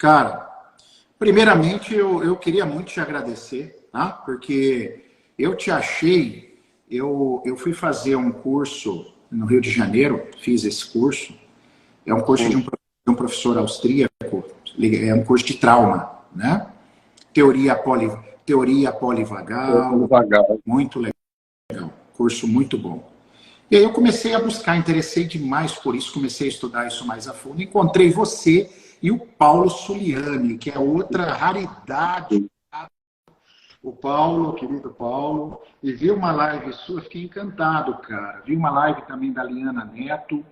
Cara, primeiramente eu queria muito te agradecer, tá? Porque eu te achei, eu fui fazer um curso no Rio de Janeiro, fiz esse curso, é um curso de Sim, um professor austríaco, é um curso de trauma, né? Teoria, poli, teoria eu vou polivagal, devagar. muito legal, curso muito bom. E aí eu comecei a buscar, interessei demais por isso, comecei a estudar isso mais a fundo. Encontrei você e o Paulo Suliani, que é outra raridade. O Paulo, o querido Paulo, e vi uma live sua, fiquei encantado, cara. Vi uma live também da Liana Neto.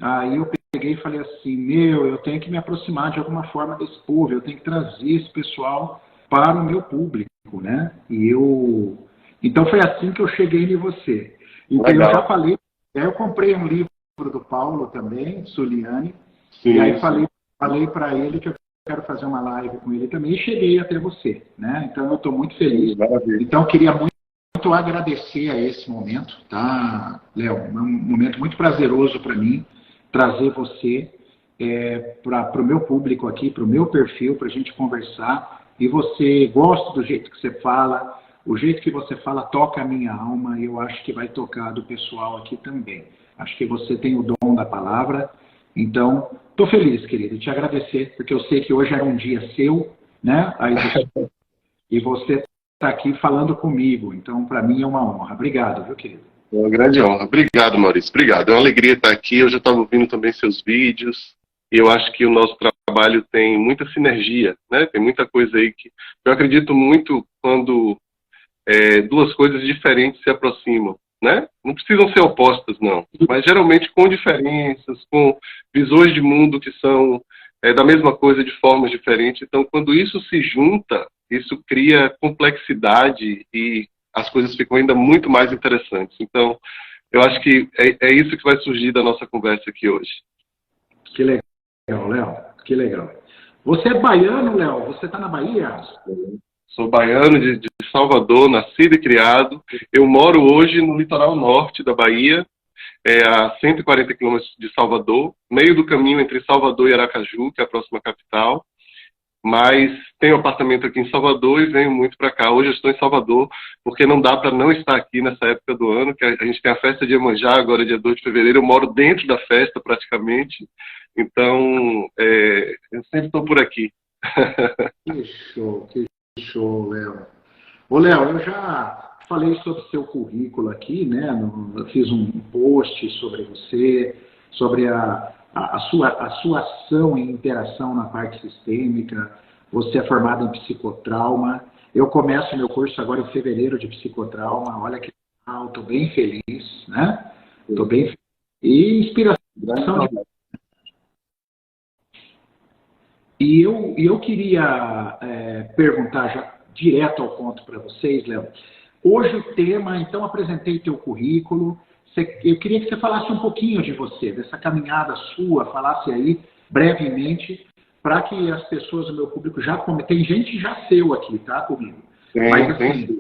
Aí eu peguei e falei assim, eu tenho que me aproximar de alguma forma desse povo, eu tenho que trazer esse pessoal para o meu público, né? Então foi assim que eu cheguei em você. Então eu já Legal. falei, aí eu comprei um livro do Paulo também, Suliani, e aí Sim, sim. falei para ele que eu quero fazer uma live com ele também e cheguei até você, né? Então eu estou muito feliz. Maravilha. Então eu queria muito agradecer a esse momento, tá, Léo? É um momento muito prazeroso para mim trazer você para o meu público aqui, para o meu perfil, para a gente conversar. E você gosta do jeito que você fala, o jeito que você fala toca a minha alma e eu acho que vai tocar do pessoal aqui também. Acho que você tem o dom da palavra. Então, estou feliz, querido, te agradecer, porque eu sei que hoje era um dia seu, né? E você está aqui falando comigo. Então, para mim é uma honra. Obrigado, viu, querido? É uma grande honra. Obrigado, Maurício. Obrigado. É uma alegria estar aqui. Eu já estava ouvindo também seus vídeos. E eu acho que o nosso trabalho tem muita sinergia, né? Tem muita coisa aí que eu acredito muito quando duas coisas diferentes se aproximam, né? Não precisam ser opostas, não. Mas geralmente com diferenças, com visões de mundo que são da mesma coisa de formas diferentes. Então, quando isso se junta, isso cria complexidade e as coisas ficam ainda muito mais interessantes. Então, eu acho que é isso que vai surgir da nossa conversa aqui hoje. Que legal, Léo. Que legal. Você é baiano, Léo? Você está na Bahia? Sou baiano de Salvador, nascido e criado. Eu moro hoje no litoral norte da Bahia, a 140 quilômetros de Salvador, meio do caminho entre Salvador e Aracaju, que é a próxima capital. Mas tenho apartamento aqui em Salvador e venho muito para cá. Hoje eu estou em Salvador porque não dá para não estar aqui nessa época do ano, que a gente tem a festa de Iemanjá, agora dia 2 de fevereiro. Eu moro dentro da festa praticamente, então eu sempre estou por aqui. Que show, Léo. Ô, Léo, eu já falei sobre o seu currículo aqui, né? Eu fiz um post sobre você, sobre a sua ação e interação na parte sistêmica. Você é formado em psicotrauma. Eu começo meu curso agora em fevereiro de psicotrauma. Olha que legal, estou bem feliz, né? Estou bem feliz. E inspiração de... E eu queria perguntar já direto ao ponto para vocês, Léo. Hoje o tema, então apresentei teu currículo. Eu queria que você falasse um pouquinho de você, dessa caminhada sua, falasse aí brevemente, para que as pessoas do meu público já tem gente já seu aqui, tá, comigo. Mas assim,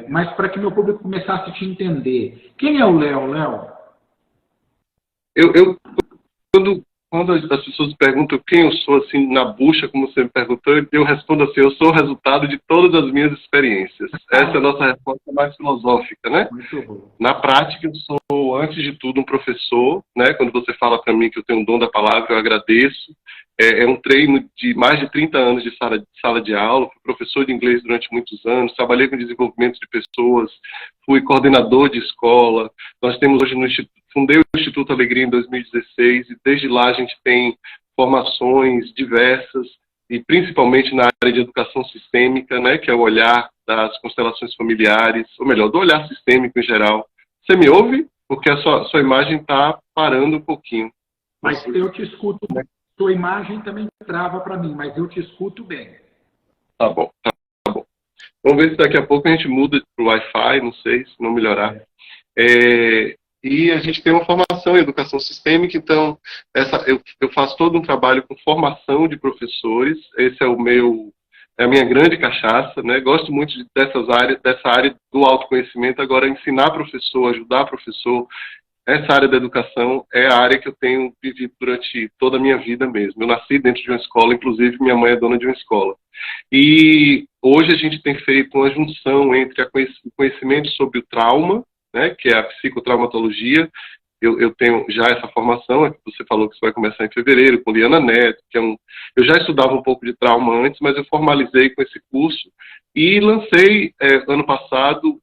mas para que meu público começasse a te entender. Quem é o Léo, Léo? Eu quando as pessoas perguntam quem eu sou, assim, na bucha, como você me perguntou, eu respondo assim, eu sou o resultado de todas as minhas experiências. Essa é a nossa resposta mais filosófica, né? Muito bom. Na prática, eu sou, antes de tudo, um professor, né? Quando você fala para mim que eu tenho um dom da palavra, eu agradeço. É um treino de mais de 30 anos de sala de aula, fui professor de inglês durante muitos anos, trabalhei com desenvolvimento de pessoas, fui coordenador de escola. Nós temos hoje no Instituto, fundei o Instituto Alegria em 2016 e desde lá a gente tem formações diversas e principalmente na área de educação sistêmica, né, que é o olhar das constelações familiares, ou melhor, do olhar sistêmico em geral. Você me ouve? Porque a sua imagem está parando um pouquinho. Mas eu te escuto, sua imagem também trava para mim, mas eu te escuto bem. Tá bom, tá bom. Vamos ver se daqui a pouco a gente muda para o Wi-Fi, não sei, se não melhorar. E a gente tem uma formação em educação sistêmica, então eu faço todo um trabalho com formação de professores, esse é a minha grande cachaça, né? Gosto muito dessa área do autoconhecimento, agora ensinar professor, ajudar professor, essa área da educação é a área que eu tenho vivido durante toda a minha vida mesmo. Eu nasci dentro de uma escola, inclusive minha mãe é dona de uma escola. E hoje a gente tem feito uma junção entre o conhecimento sobre o trauma, né, que é a psicotraumatologia. Eu tenho já essa formação, você falou que isso vai começar em fevereiro, com Liana Neto, eu já estudava um pouco de trauma antes, mas eu formalizei com esse curso e lancei ano passado,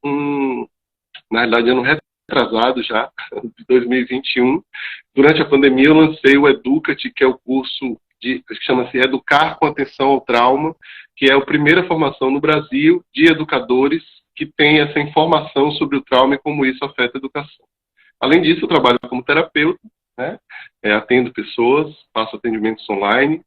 na realidade ano retrasado já, de 2021, durante a pandemia eu lancei o Educate, que é o curso que chama-se Educar com Atenção ao Trauma, que é a primeira formação no Brasil de educadores que tem essa informação sobre o trauma e como isso afeta a educação. Além disso, eu trabalho como terapeuta, né? Atendo pessoas, faço atendimentos online,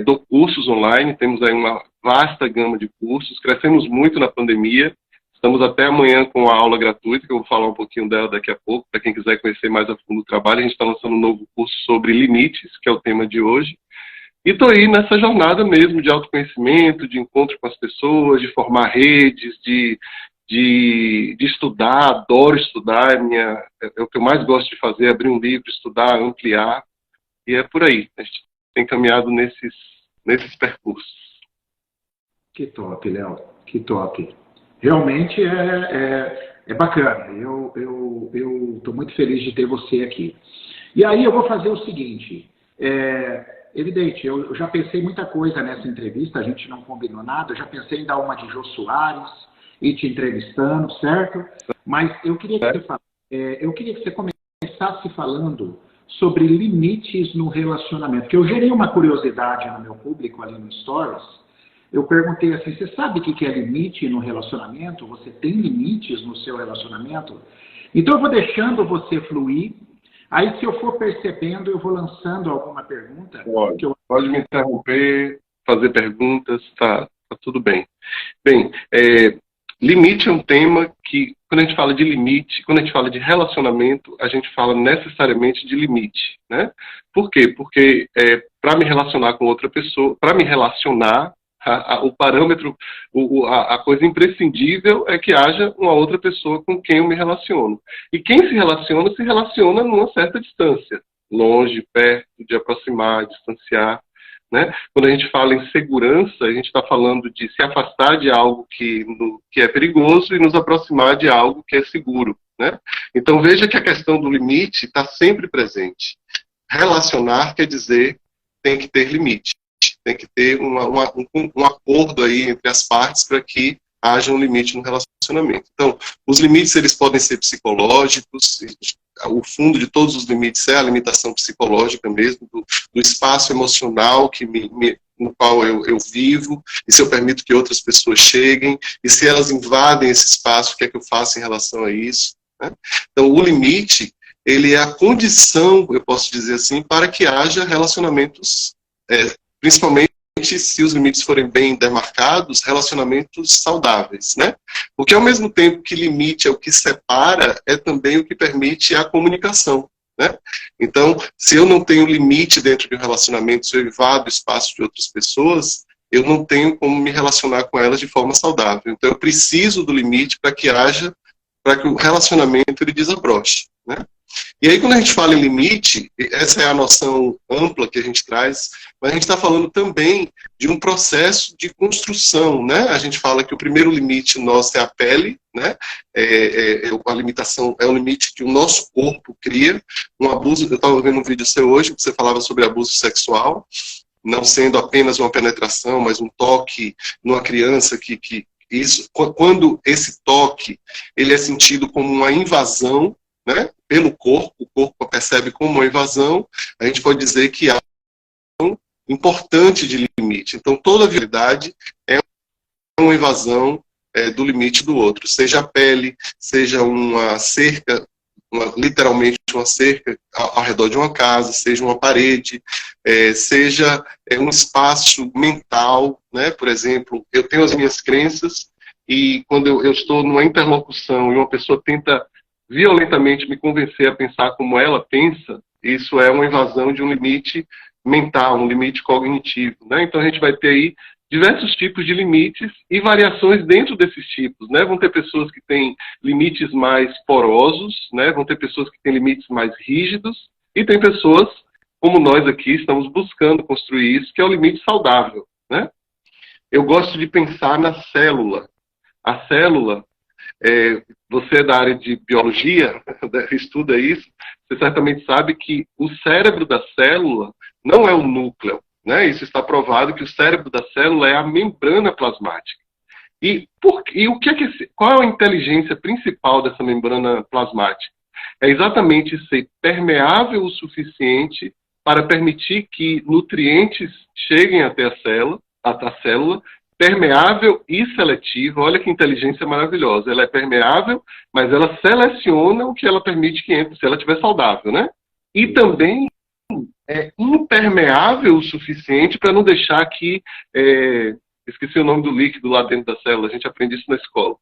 dou cursos online, temos aí uma vasta gama de cursos, crescemos muito na pandemia, estamos até amanhã com a aula gratuita, que eu vou falar um pouquinho dela daqui a pouco, para quem quiser conhecer mais a fundo o trabalho. A gente está lançando um novo curso sobre limites, que é o tema de hoje, e estou aí nessa jornada mesmo de autoconhecimento, de encontro com as pessoas, de formar redes, de estudar, adoro estudar, é o que eu mais gosto de fazer, abrir um livro, estudar, ampliar, e é por aí. A gente tem caminhado nesses percursos. Que top, Léo, que top. Realmente é bacana, eu estou muito feliz de ter você aqui. E aí eu vou fazer o seguinte, evidente, eu já pensei muita coisa nessa entrevista, a gente não combinou nada, eu já pensei em dar uma de Jô Soares, e te entrevistando, certo? Mas eu queria que você começasse falando sobre limites no relacionamento, que eu gerei uma curiosidade no meu público ali no Stories. Eu perguntei assim, você sabe o que é limite no relacionamento? Você tem limites no seu relacionamento? Então eu vou deixando você fluir, aí se eu for percebendo, eu vou lançando alguma pergunta. Pode me interromper, fazer perguntas, tá tudo bem. Bem, limite é um tema que, quando a gente fala de limite, quando a gente fala de relacionamento, a gente fala necessariamente de limite, né? Por quê? Porque para me relacionar com outra pessoa, para me relacionar, o parâmetro, a coisa imprescindível é que haja uma outra pessoa com quem eu me relaciono. E quem se relaciona numa certa distância, longe, perto, de aproximar, distanciar. Né? Quando a gente fala em segurança, a gente está falando de se afastar de algo que é perigoso e nos aproximar de algo que é seguro. Né? Então veja que a questão do limite está sempre presente. Relacionar quer dizer tem que ter limite, tem que ter um acordo aí entre as partes para que haja um limite no relacionamento. Então, os limites eles podem ser psicológicos. O fundo de todos os limites é a limitação psicológica mesmo, do espaço emocional no qual eu vivo, e se eu permito que outras pessoas cheguem, e se elas invadem esse espaço, o que é que eu faço em relação a isso? Né? Então, o limite, ele é a condição, eu posso dizer assim, para que haja relacionamentos, principalmente se os limites forem bem demarcados, relacionamentos saudáveis, né? Porque ao mesmo tempo que limite é o que separa, é também o que permite a comunicação, né? Então, se eu não tenho limite dentro de um relacionamento, se eu invado o espaço de outras pessoas, eu não tenho como me relacionar com elas de forma saudável. Então, eu preciso do limite para que o relacionamento ele desabroche, né? E aí, quando a gente fala em limite, essa é a noção ampla que a gente traz, mas a gente está falando também de um processo de construção, né? A gente fala que o primeiro limite nosso é a pele, né? A limitação é o limite que o nosso corpo cria. Um abuso, eu estava vendo um vídeo seu hoje, que você falava sobre abuso sexual, não sendo apenas uma penetração, mas um toque numa criança quando esse toque ele é sentido como uma invasão, né, pelo corpo, o corpo percebe como uma invasão, a gente pode dizer que há um importante de limite. Então, toda violidade é uma invasão do limite do outro, seja a pele, seja uma cerca, literalmente uma cerca ao redor de uma casa, seja uma parede, seja um espaço mental, né? Por exemplo, eu tenho as minhas crenças e quando eu estou numa interlocução e uma pessoa tenta violentamente me convencer a pensar como ela pensa, isso é uma invasão de um limite mental, um limite cognitivo, né? Então a gente vai ter aí diversos tipos de limites e variações dentro desses tipos, né? Vão ter pessoas que têm limites mais porosos, né? Vão ter pessoas que têm limites mais rígidos, e tem pessoas, como nós aqui, estamos buscando construir isso, que é o limite saudável, né? Eu gosto de pensar na célula. A célula, você é da área de biologia, estuda isso, você certamente sabe que o cérebro da célula não é o núcleo, né? Isso está provado que o cérebro da célula é a membrana plasmática. Qual é a inteligência principal dessa membrana plasmática? É exatamente ser permeável o suficiente para permitir que nutrientes cheguem até a célula, permeável e seletiva. Olha que inteligência maravilhosa. Ela é permeável, mas ela seleciona o que ela permite que entre, se ela estiver saudável, né? E também é impermeável o suficiente para não deixar que... esqueci o nome do líquido lá dentro da célula, a gente aprende isso na escola.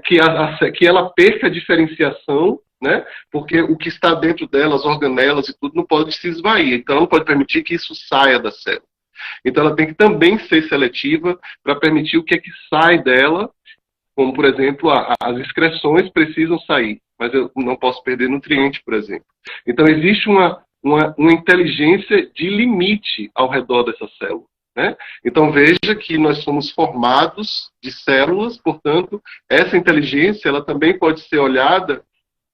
Que ela perca a diferenciação, né? Porque o que está dentro dela, as organelas e tudo, não pode se esvair. Então, ela não pode permitir que isso saia da célula. Então, ela tem que também ser seletiva para permitir o que é que sai dela, como, por exemplo, as excreções precisam sair, mas eu não posso perder nutriente, por exemplo. Então, existe uma inteligência de limite ao redor dessa célula, né? Então, veja que nós somos formados de células, portanto, essa inteligência ela também pode ser olhada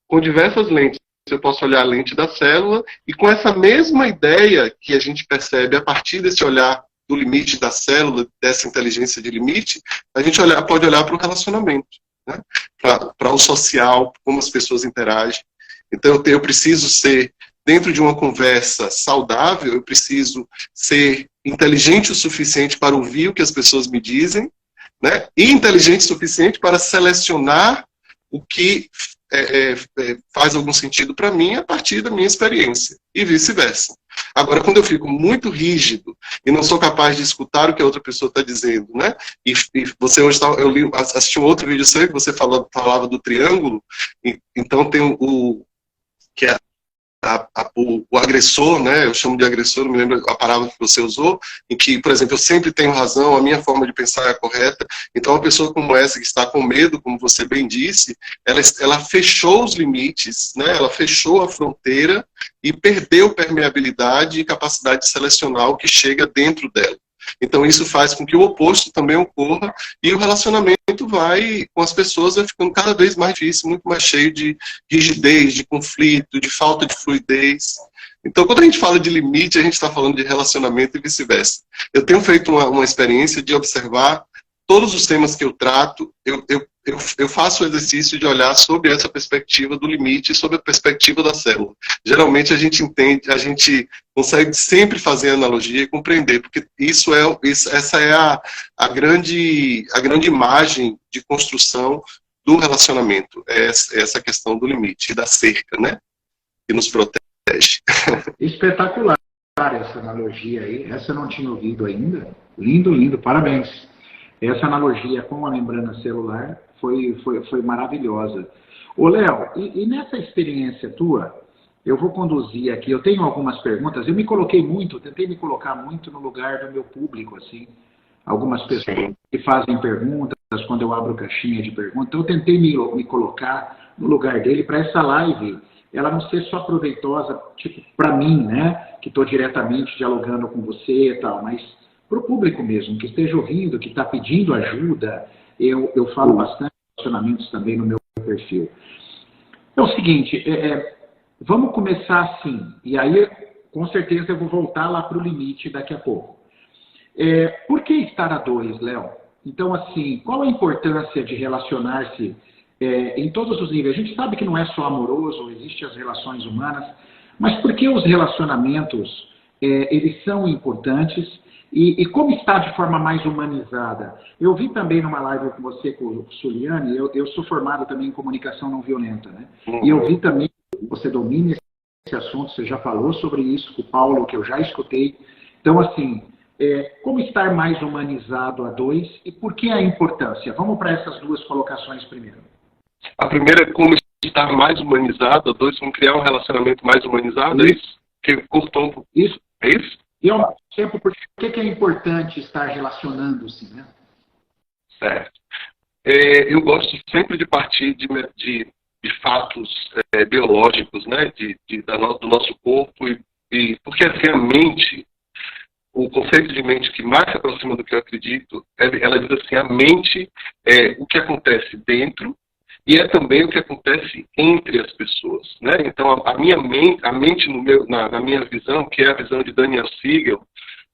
com diversas lentes. Eu posso olhar a lente da célula e com essa mesma ideia que a gente percebe a partir desse olhar do limite da célula, dessa inteligência de limite, a gente pode olhar para o relacionamento, né? Para o social, como as pessoas interagem. Então eu preciso ser, dentro de uma conversa saudável, eu preciso ser inteligente o suficiente para ouvir o que as pessoas me dizem, né? E inteligente o suficiente para selecionar o que faz algum sentido para mim a partir da minha experiência, e vice-versa. Agora, quando eu fico muito rígido e não sou capaz de escutar o que a outra pessoa está dizendo, né? E você hoje assisti um outro vídeo seu que você falava do triângulo, então tem que é o agressor, né? Eu chamo de agressor, não me lembro a palavra que você usou, em que, por exemplo, eu sempre tenho razão, a minha forma de pensar é a correta. Então, uma pessoa como essa, que está com medo, como você bem disse, ela fechou os limites, né? Ela fechou a fronteira e perdeu permeabilidade e capacidade de selecionar o que chega dentro dela. Então, isso faz com que o oposto também ocorra e o relacionamento com as pessoas vai ficando cada vez mais difícil, muito mais cheio de rigidez, de conflito, de falta de fluidez. Então, quando a gente fala de limite, a gente está falando de relacionamento e vice-versa. Eu tenho feito uma experiência de observar todos os temas que eu trato, eu faço o exercício de olhar sobre essa perspectiva do limite, sobre a perspectiva da célula. Geralmente a gente entende, a gente consegue sempre fazer analogia e compreender, porque essa é a grande imagem de construção do relacionamento, é essa questão do limite, da cerca, né? Que nos protege. Espetacular essa analogia aí, essa eu não tinha ouvido ainda. Lindo, lindo, parabéns. Essa analogia com a membrana celular foi maravilhosa. Ô, Léo, e nessa experiência tua, eu vou conduzir aqui, eu tenho algumas perguntas, tentei me colocar muito no lugar do meu público, assim, algumas pessoas que fazem perguntas, quando eu abro caixinha de perguntas, então eu tentei me colocar no lugar dele para essa live, ela não ser só proveitosa, tipo, para mim, né, que estou diretamente dialogando com você e tal, mas para o público mesmo, que esteja ouvindo, que está pedindo ajuda. Eu falo bastante de relacionamentos também no meu perfil. É o seguinte, vamos começar assim, e aí com certeza eu vou voltar lá para o limite daqui a pouco. Por que estar a dois, Léo? Então, assim, qual a importância de relacionar-se em todos os níveis? A gente sabe que não é só amoroso, existem as relações humanas, mas por que os relacionamentos, eles são importantes? E como está de forma mais humanizada? Eu vi também numa live com você, com o Suliane, eu sou formado também em comunicação não violenta, né? E eu vi também que você domina esse assunto, você já falou sobre isso com o Paulo, que eu já escutei. Então, assim, como estar mais humanizado a dois e por que a importância? Vamos para essas duas colocações primeiro. A primeira é como estar mais humanizado a dois, como criar um relacionamento mais humanizado, é isso? Que cortou um pouco. Isso. É isso? E ao mesmo tempo, por que que é importante estar relacionando-se, né? Certo. Eu gosto sempre de partir de fatos biológicos, né, do nosso corpo, porque assim, a mente, o conceito de mente que mais se aproxima do que eu acredito, ela diz assim, a mente é o que acontece dentro e é também o que acontece entre as pessoas, né? Então, a mente na minha visão, que é a visão de Daniel Siegel,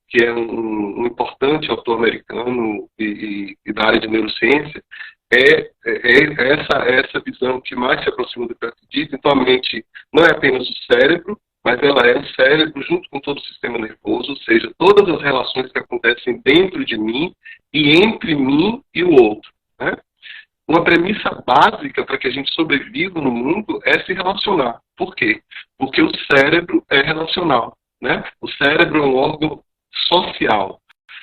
que é um importante autor americano e da área de neurociência, essa visão que mais se aproxima do que eu acredito. Então, a mente não é apenas o cérebro, mas ela é o cérebro junto com todo o sistema nervoso, ou seja, todas as relações que acontecem dentro de mim e entre mim e o outro, né? Uma premissa básica para que a gente sobreviva no mundo é se relacionar. Por quê? Porque o cérebro é relacional, né? O cérebro é um órgão social.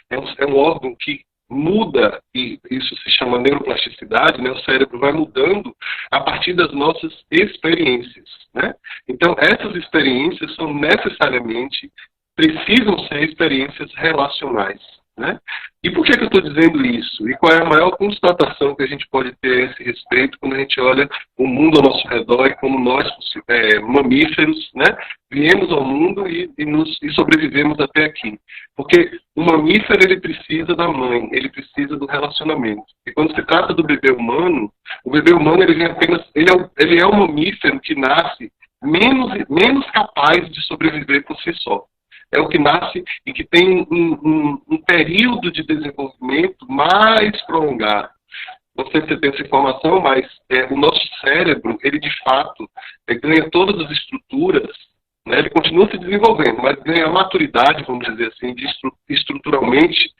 É um órgão que muda, e isso se chama neuroplasticidade, né? O cérebro vai mudando a partir das nossas experiências, né? Então, essas experiências são necessariamente, precisam ser experiências relacionais, né? E por que eu estou dizendo isso? E qual é a maior constatação que a gente pode ter a esse respeito quando a gente olha o mundo ao nosso redor e como nós, mamíferos, né, viemos ao mundo e sobrevivemos até aqui? Porque o mamífero, ele precisa da mãe, ele precisa do relacionamento. E quando se trata do bebê humano, o bebê humano ele vem apenas, ele é um mamífero que nasce menos capaz de sobreviver por si só. É o que nasce e que tem um período de desenvolvimento mais prolongado. Não sei se você tem essa informação, mas o nosso cérebro, ele de fato ganha todas as estruturas, né? Ele continua se desenvolvendo, mas ganha maturidade, vamos dizer assim, estruturalmente,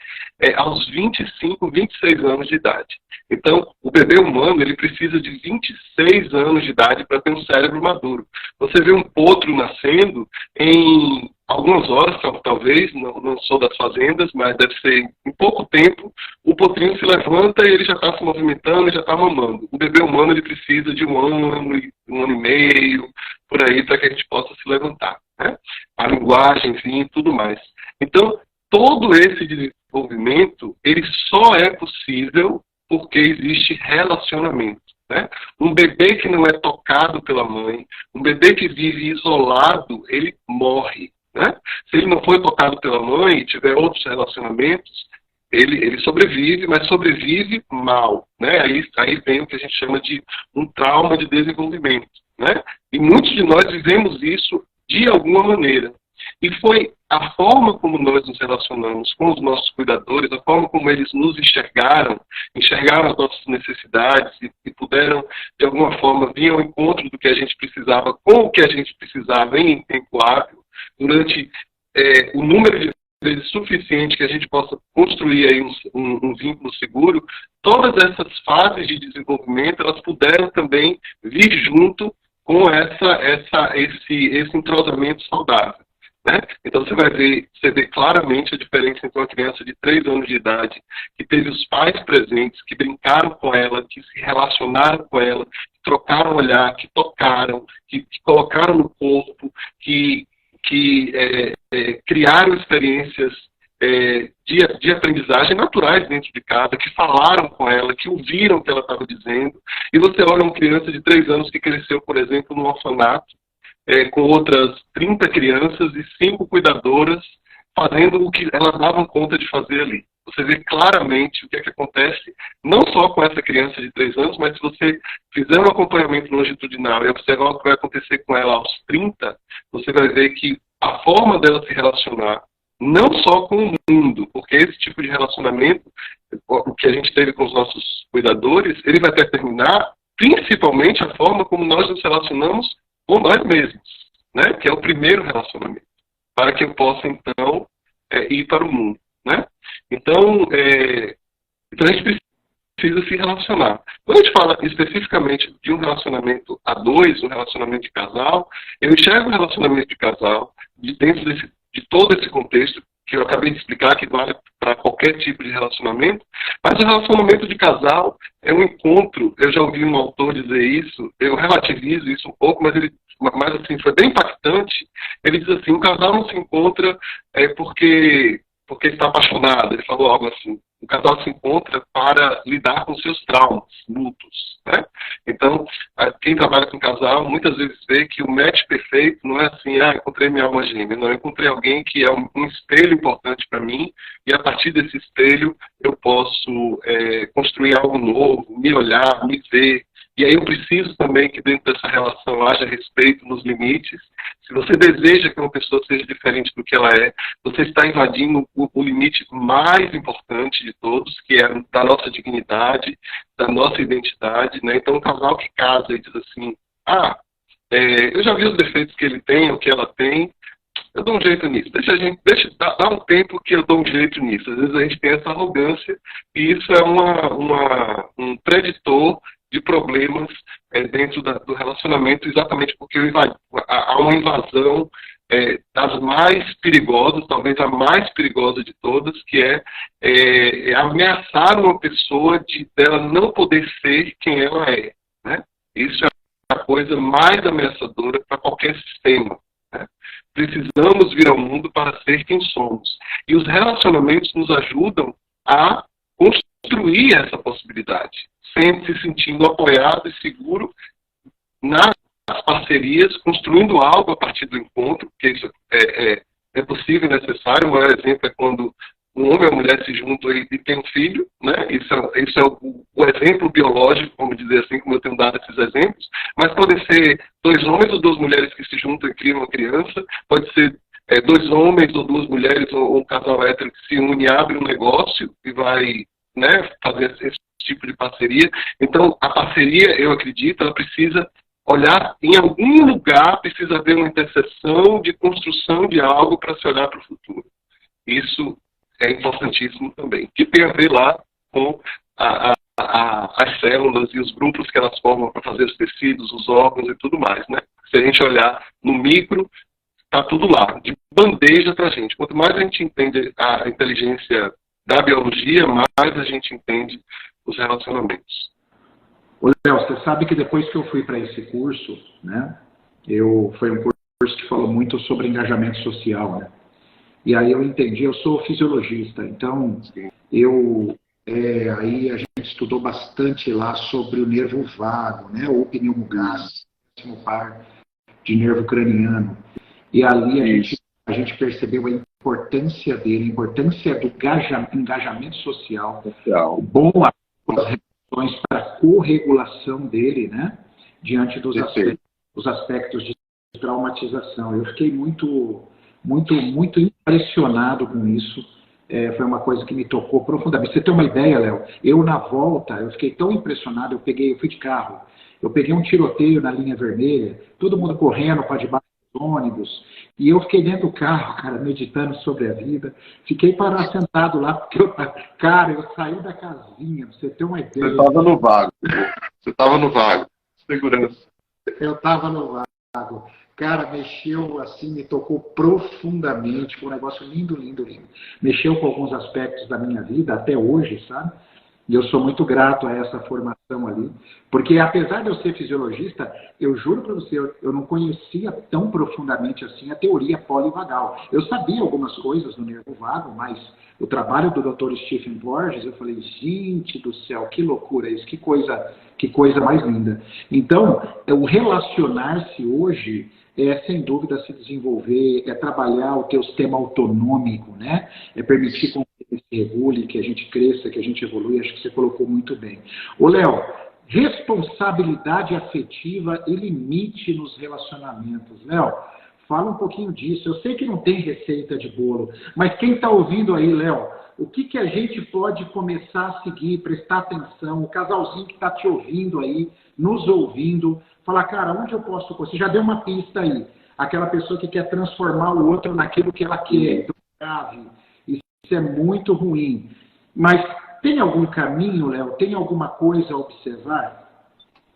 aos 25, 26 anos de idade. Então, o bebê humano, ele precisa de 26 anos de idade para ter um cérebro maduro. Você vê um potro nascendo em algumas horas, talvez, não sou das fazendas, mas deve ser em pouco tempo, o potrinho se levanta e ele já está se movimentando e já está mamando. O bebê humano, ele precisa de um ano e meio, por aí, para que a gente possa se levantar, né? A linguagem, enfim, tudo mais. Então, todo esse desenvolvimento, ele só é possível porque existe relacionamento, né? Um bebê que não é tocado pela mãe, um bebê que vive isolado, ele morre, né? Se ele não foi tocado pela mãe e tiver outros relacionamentos, ele sobrevive, mas sobrevive mal, né? Aí vem o que a gente chama de um trauma de desenvolvimento, né? E muitos de nós vivemos isso de alguma maneira. E foi a forma como nós nos relacionamos com os nossos cuidadores, a forma como eles nos enxergaram as nossas necessidades e puderam, de alguma forma, vir ao encontro do que a gente precisava, com o que a gente precisava em tempo hábil, durante o número de vezes suficiente que a gente possa construir aí um vínculo seguro. Todas essas fases de desenvolvimento, elas puderam também vir junto com esse entrosamento saudável, né? Então você vê claramente a diferença entre uma criança de 3 anos de idade, que teve os pais presentes, que brincaram com ela, que se relacionaram com ela, que trocaram olhar, que tocaram, que colocaram no corpo, que criaram experiências de aprendizagem naturais dentro de casa, que falaram com ela, que ouviram o que ela estava dizendo. E você olha uma criança de 3 anos que cresceu, por exemplo, num orfanato, com outras 30 crianças e 5 cuidadoras, fazendo o que elas davam conta de fazer ali. Você vê claramente o que é que acontece, não só com essa criança de 3 anos, mas se você fizer um acompanhamento longitudinal e observar o que vai acontecer com ela aos 30, você vai ver que a forma dela se relacionar, não só com o mundo, porque esse tipo de relacionamento, o que a gente teve com os nossos cuidadores, ele vai determinar principalmente a forma como nós nos relacionamos com nós mesmos, né? Que é o primeiro relacionamento, para que eu possa, então, ir para o mundo, né? Então, a gente precisa se relacionar. Quando a gente fala especificamente de um relacionamento a dois, um relacionamento de casal, eu enxergo o relacionamento de casal dentro de todo esse contexto que eu acabei de explicar, que vale para qualquer tipo de relacionamento, mas o relacionamento de casal é um encontro. Eu já ouvi um autor dizer isso, eu relativizo isso um pouco, mas assim, foi bem impactante. Ele diz assim: o casal não se encontra porque porque ele está apaixonado, ele falou algo assim. O casal se encontra para lidar com seus traumas mútuos, né? Então, quem trabalha com casal muitas vezes vê que o match perfeito não é assim, encontrei minha alma gêmea. Não, eu encontrei alguém que é um espelho importante para mim, e a partir desse espelho eu posso construir algo novo, me olhar, me ver. E aí eu preciso também que dentro dessa relação haja respeito nos limites. Se você deseja que uma pessoa seja diferente do que ela é, você está invadindo o limite mais importante de todos, que é da nossa dignidade, da nossa identidade, né? Então, um casal que casa e diz assim, eu já vi os defeitos que ele tem, o que ela tem, eu dou um jeito nisso. Dá um tempo que eu dou um jeito nisso. Às vezes a gente tem essa arrogância, e isso é um preditor de problemas dentro do relacionamento, exatamente porque há uma invasão das mais perigosas, talvez a mais perigosa de todas, que é ameaçar uma pessoa dela não poder ser quem ela é, né? Isso é a coisa mais ameaçadora para qualquer sistema, né? Precisamos vir ao mundo para ser quem somos. E os relacionamentos nos ajudam a construir essa possibilidade, sempre se sentindo apoiado e seguro nas parcerias, construindo algo a partir do encontro, porque isso é possível e necessário. O maior exemplo é quando um homem e uma mulher se juntam e tem um filho, né? Isso é o exemplo biológico, vamos dizer assim, como eu tenho dado esses exemplos, mas podem ser 2 homens ou 2 mulheres que se juntam e criam uma criança, pode ser 2 homens ou 2 mulheres ou um casal hétero que se une e abre um negócio e vai, né, fazer esse tipo de parceria. Então, a parceria, eu acredito, ela precisa olhar em algum lugar, precisa haver uma interseção de construção de algo para se olhar para o futuro. Isso é importantíssimo também, que tem a ver lá com as células e os grupos que elas formam para fazer os tecidos, os órgãos e tudo mais, né? Se a gente olhar no micro, está tudo lá, de bandeja para a gente. Quanto mais a gente entende a inteligência da biologia, mais a gente entende os relacionamentos. Ô, Léo, você sabe que depois que eu fui para esse curso, né, foi um curso que falou muito sobre engajamento social, né? E aí eu entendi, eu sou fisiologista, então aí a gente estudou bastante lá sobre o nervo vago, né, ou pneumogasto, par de nervo craniano. E ali a gente percebeu a importância dele, a importância do engajamento social, o bom as relações para a corregulação dele, né, diante dos aspectos de traumatização. Eu fiquei muito impressionado com isso. Foi uma coisa que me tocou profundamente. Você tem uma ideia, Léo? Eu, na volta, eu fiquei tão impressionado, eu fui de carro, eu peguei um tiroteio na linha vermelha, todo mundo correndo para debaixo dos ônibus, e eu fiquei dentro do carro, cara, meditando sobre a vida. Fiquei sentado lá, porque eu saí da casinha, pra você ter uma ideia. Você estava no vago. Você estava no vago. Segurança. Eu estava no vago. Cara, mexeu assim, me tocou profundamente, foi um negócio lindo, lindo, lindo. Mexeu com alguns aspectos da minha vida, até hoje, sabe? E eu sou muito grato a essa formação ali, porque apesar de eu ser fisiologista, eu juro para você, eu não conhecia tão profundamente assim a teoria polivagal. Eu sabia algumas coisas do nervo vago, mas o trabalho do Dr. Stephen Porges, eu falei, gente do céu, que loucura isso, que coisa mais linda. Então, o relacionar-se hoje sem dúvida, se desenvolver, trabalhar o teu sistema autonômico, né? Permitir que ele se regule, que a gente cresça, que a gente evolui. Acho que você colocou muito bem. Ô, Léo, responsabilidade afetiva e limite nos relacionamentos. Léo, fala um pouquinho disso. Eu sei que não tem receita de bolo, mas quem está ouvindo aí, Léo, o que a gente pode começar a seguir, prestar atenção, o casalzinho que está te ouvindo aí, nos ouvindo, falar, cara, onde eu posso... Você já deu uma pista aí, aquela pessoa que quer transformar o outro naquilo que ela quer, então, grave, isso é muito ruim. Mas tem algum caminho, Léo? Tem alguma coisa a observar?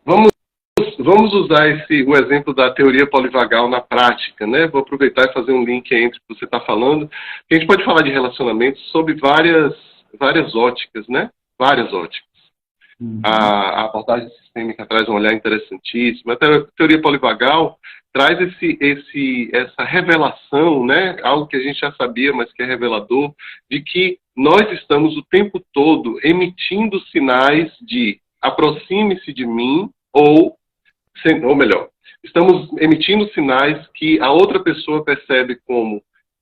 Vamos usar o exemplo da teoria polivagal na prática, né? Vou aproveitar e fazer um link entre o que você está falando. A gente pode falar de relacionamentos sob várias óticas, né? Várias óticas. A abordagem sistêmica traz um olhar interessantíssimo. A teoria polivagal, traz essa revelação, né? Algo que a gente já sabia, mas que é revelador, de que nós estamos o tempo todo emitindo sinais de aproxime-se de mim, ou melhor, estamos emitindo sinais que a outra pessoa percebe como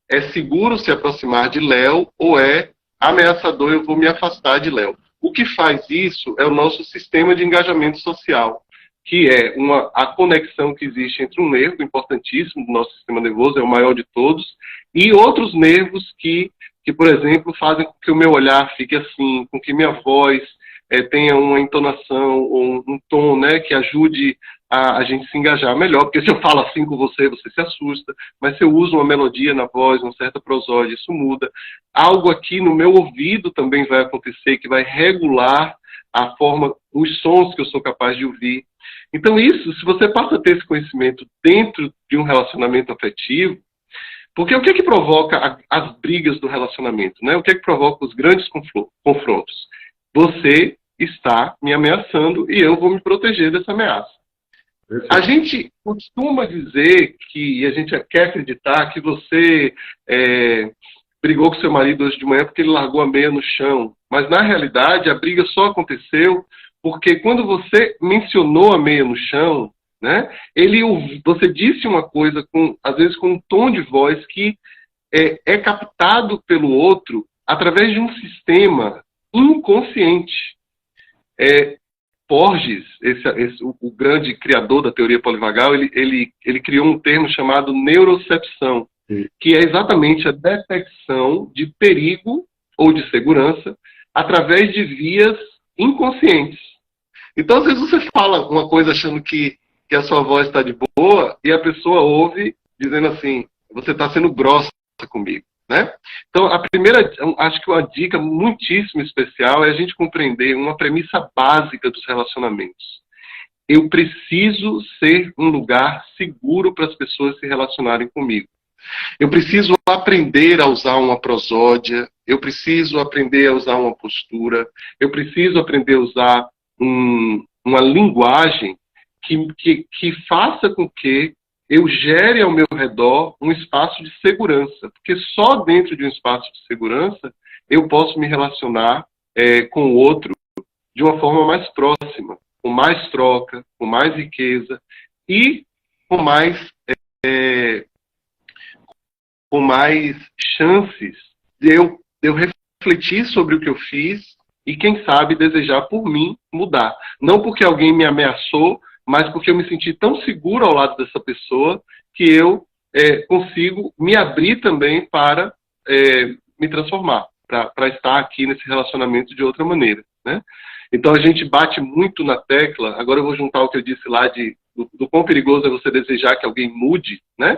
é seguro se aproximar de Léo ou é ameaçador, eu vou me afastar de Léo. O que faz isso é o nosso sistema de engajamento social, que é a conexão que existe entre um nervo importantíssimo do nosso sistema nervoso, é o maior de todos, e outros nervos que, por exemplo, fazem com que o meu olhar fique assim, com que minha voz tenha uma entonação ou um tom, né, que ajude a gente se engajar melhor, porque se eu falo assim com você, você se assusta, mas se eu uso uma melodia na voz, uma certa prosódia, isso muda. Algo aqui no meu ouvido também vai acontecer, que vai regular a forma, os sons que eu sou capaz de ouvir. Então isso, se você passa a ter esse conhecimento dentro de um relacionamento afetivo, porque o que é que provoca as brigas do relacionamento, né? O que é que provoca os grandes confrontos? Você está me ameaçando e eu vou me proteger dessa ameaça. Perfeito. A gente costuma dizer e a gente quer acreditar que você brigou com seu marido hoje de manhã porque ele largou a meia no chão. Mas, na realidade, a briga só aconteceu porque quando você mencionou a meia no chão, né, você disse uma coisa, às vezes com um tom de voz que é captado pelo outro através de um sistema inconsciente. Porges, o grande criador da teoria polivagal, ele criou um termo chamado neurocepção, que é exatamente a detecção de perigo ou de segurança através de vias inconscientes. Então, às vezes você fala uma coisa achando que a sua voz está de boa e a pessoa ouve dizendo assim, você está sendo grossa comigo, né? Então, acho que uma dica muitíssimo especial é a gente compreender uma premissa básica dos relacionamentos. Eu preciso ser um lugar seguro para as pessoas se relacionarem comigo. Eu preciso aprender a usar uma prosódia, eu preciso aprender a usar uma postura, eu preciso aprender a usar uma linguagem que faça com que eu gere ao meu redor um espaço de segurança, porque só dentro de um espaço de segurança eu posso me relacionar com o outro de uma forma mais próxima, com mais troca, com mais riqueza e com mais chances de eu refletir sobre o que eu fiz e, quem sabe, desejar por mim mudar. Não porque alguém me ameaçou, mas porque eu me senti tão seguro ao lado dessa pessoa que eu consigo me abrir também para me transformar, para estar aqui nesse relacionamento de outra maneira, né? Então a gente bate muito na tecla, agora eu vou juntar o que eu disse lá do quão perigoso é você desejar que alguém mude, né?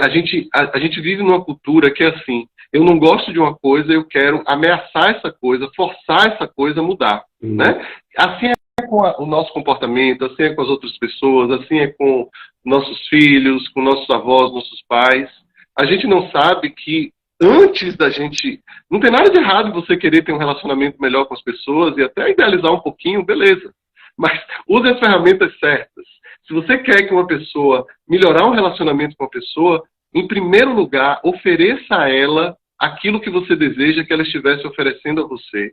A gente vive numa cultura que é assim, eu não gosto de uma coisa, eu quero ameaçar essa coisa, forçar essa coisa a mudar, né? Assim é com o nosso comportamento, assim é com as outras pessoas, assim é com nossos filhos, com nossos avós, nossos pais. A gente não sabe que antes da gente... Não tem nada de errado você querer ter um relacionamento melhor com as pessoas e até idealizar um pouquinho, beleza. Mas use as ferramentas certas. Se você quer que uma pessoa melhorar um relacionamento com uma pessoa, em primeiro lugar, ofereça a ela aquilo que você deseja que ela estivesse oferecendo a você,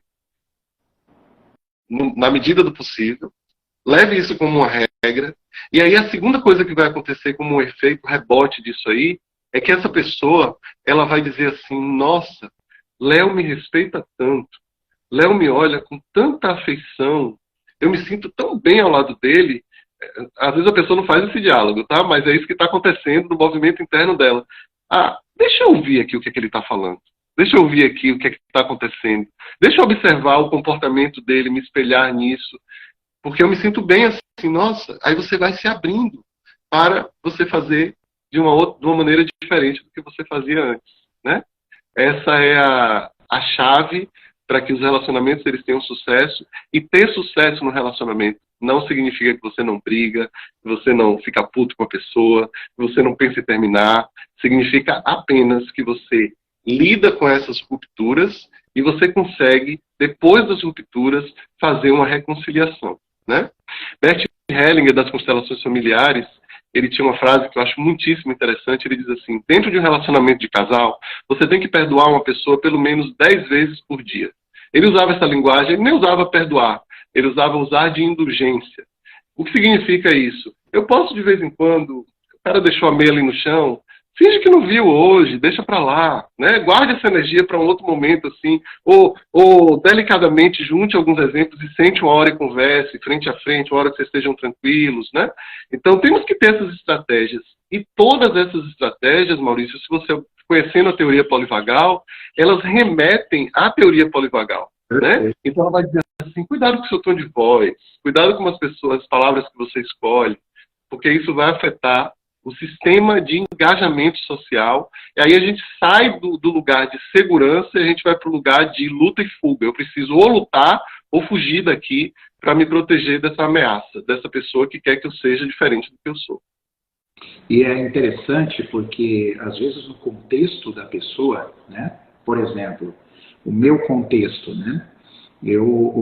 na medida do possível. Leve isso como uma regra. E aí a segunda coisa que vai acontecer como um efeito rebote disso aí é que essa pessoa, ela vai dizer assim, nossa, Léo me respeita tanto, Léo me olha com tanta afeição, eu me sinto tão bem ao lado dele. Às vezes a pessoa não faz esse diálogo, tá? Mas é isso que está acontecendo no movimento interno dela. Deixa eu ouvir aqui o que é que ele está falando. Deixa eu ouvir aqui o que é que está acontecendo. Deixa eu observar o comportamento dele, me espelhar nisso. Porque eu me sinto bem assim, nossa. Aí você vai se abrindo para você fazer de uma maneira diferente do que você fazia antes, né? Essa é a chave para que os relacionamentos eles tenham sucesso. E ter sucesso no relacionamento não significa que você não briga, que você não fica puto com a pessoa, que você não pensa em terminar. Significa apenas que você lida com essas rupturas e você consegue, depois das rupturas, fazer uma reconciliação, né? Bert Hellinger, das constelações familiares, ele tinha uma frase que eu acho muitíssimo interessante, ele diz assim: dentro de um relacionamento de casal, você tem que perdoar uma pessoa pelo menos 10 vezes por dia. Ele usava essa linguagem, ele nem usava perdoar, ele usar de indulgência. O que significa isso? Eu posso, de vez em quando, o cara deixou a meia ali no chão, finge que não viu hoje, deixa pra lá, né? Guarde essa energia para um outro momento, assim, ou delicadamente junte alguns exemplos e sente uma hora e converse, frente a frente, uma hora que vocês estejam tranquilos, né? Então, temos que ter essas estratégias. E todas essas estratégias, Maurício, se você conhecendo a teoria polivagal, elas remetem à teoria polivagal, né? Então, ela vai dizer assim, cuidado com o seu tom de voz, cuidado com as palavras que você escolhe, porque isso vai afetar o sistema de engajamento social, e aí a gente sai do lugar de segurança e a gente vai para o lugar de luta e fuga. Eu preciso ou lutar ou fugir daqui para me proteger dessa ameaça, dessa pessoa que quer que eu seja diferente do que eu sou. E é interessante porque, às vezes, no contexto da pessoa, né? Por exemplo, o meu contexto, né? Eu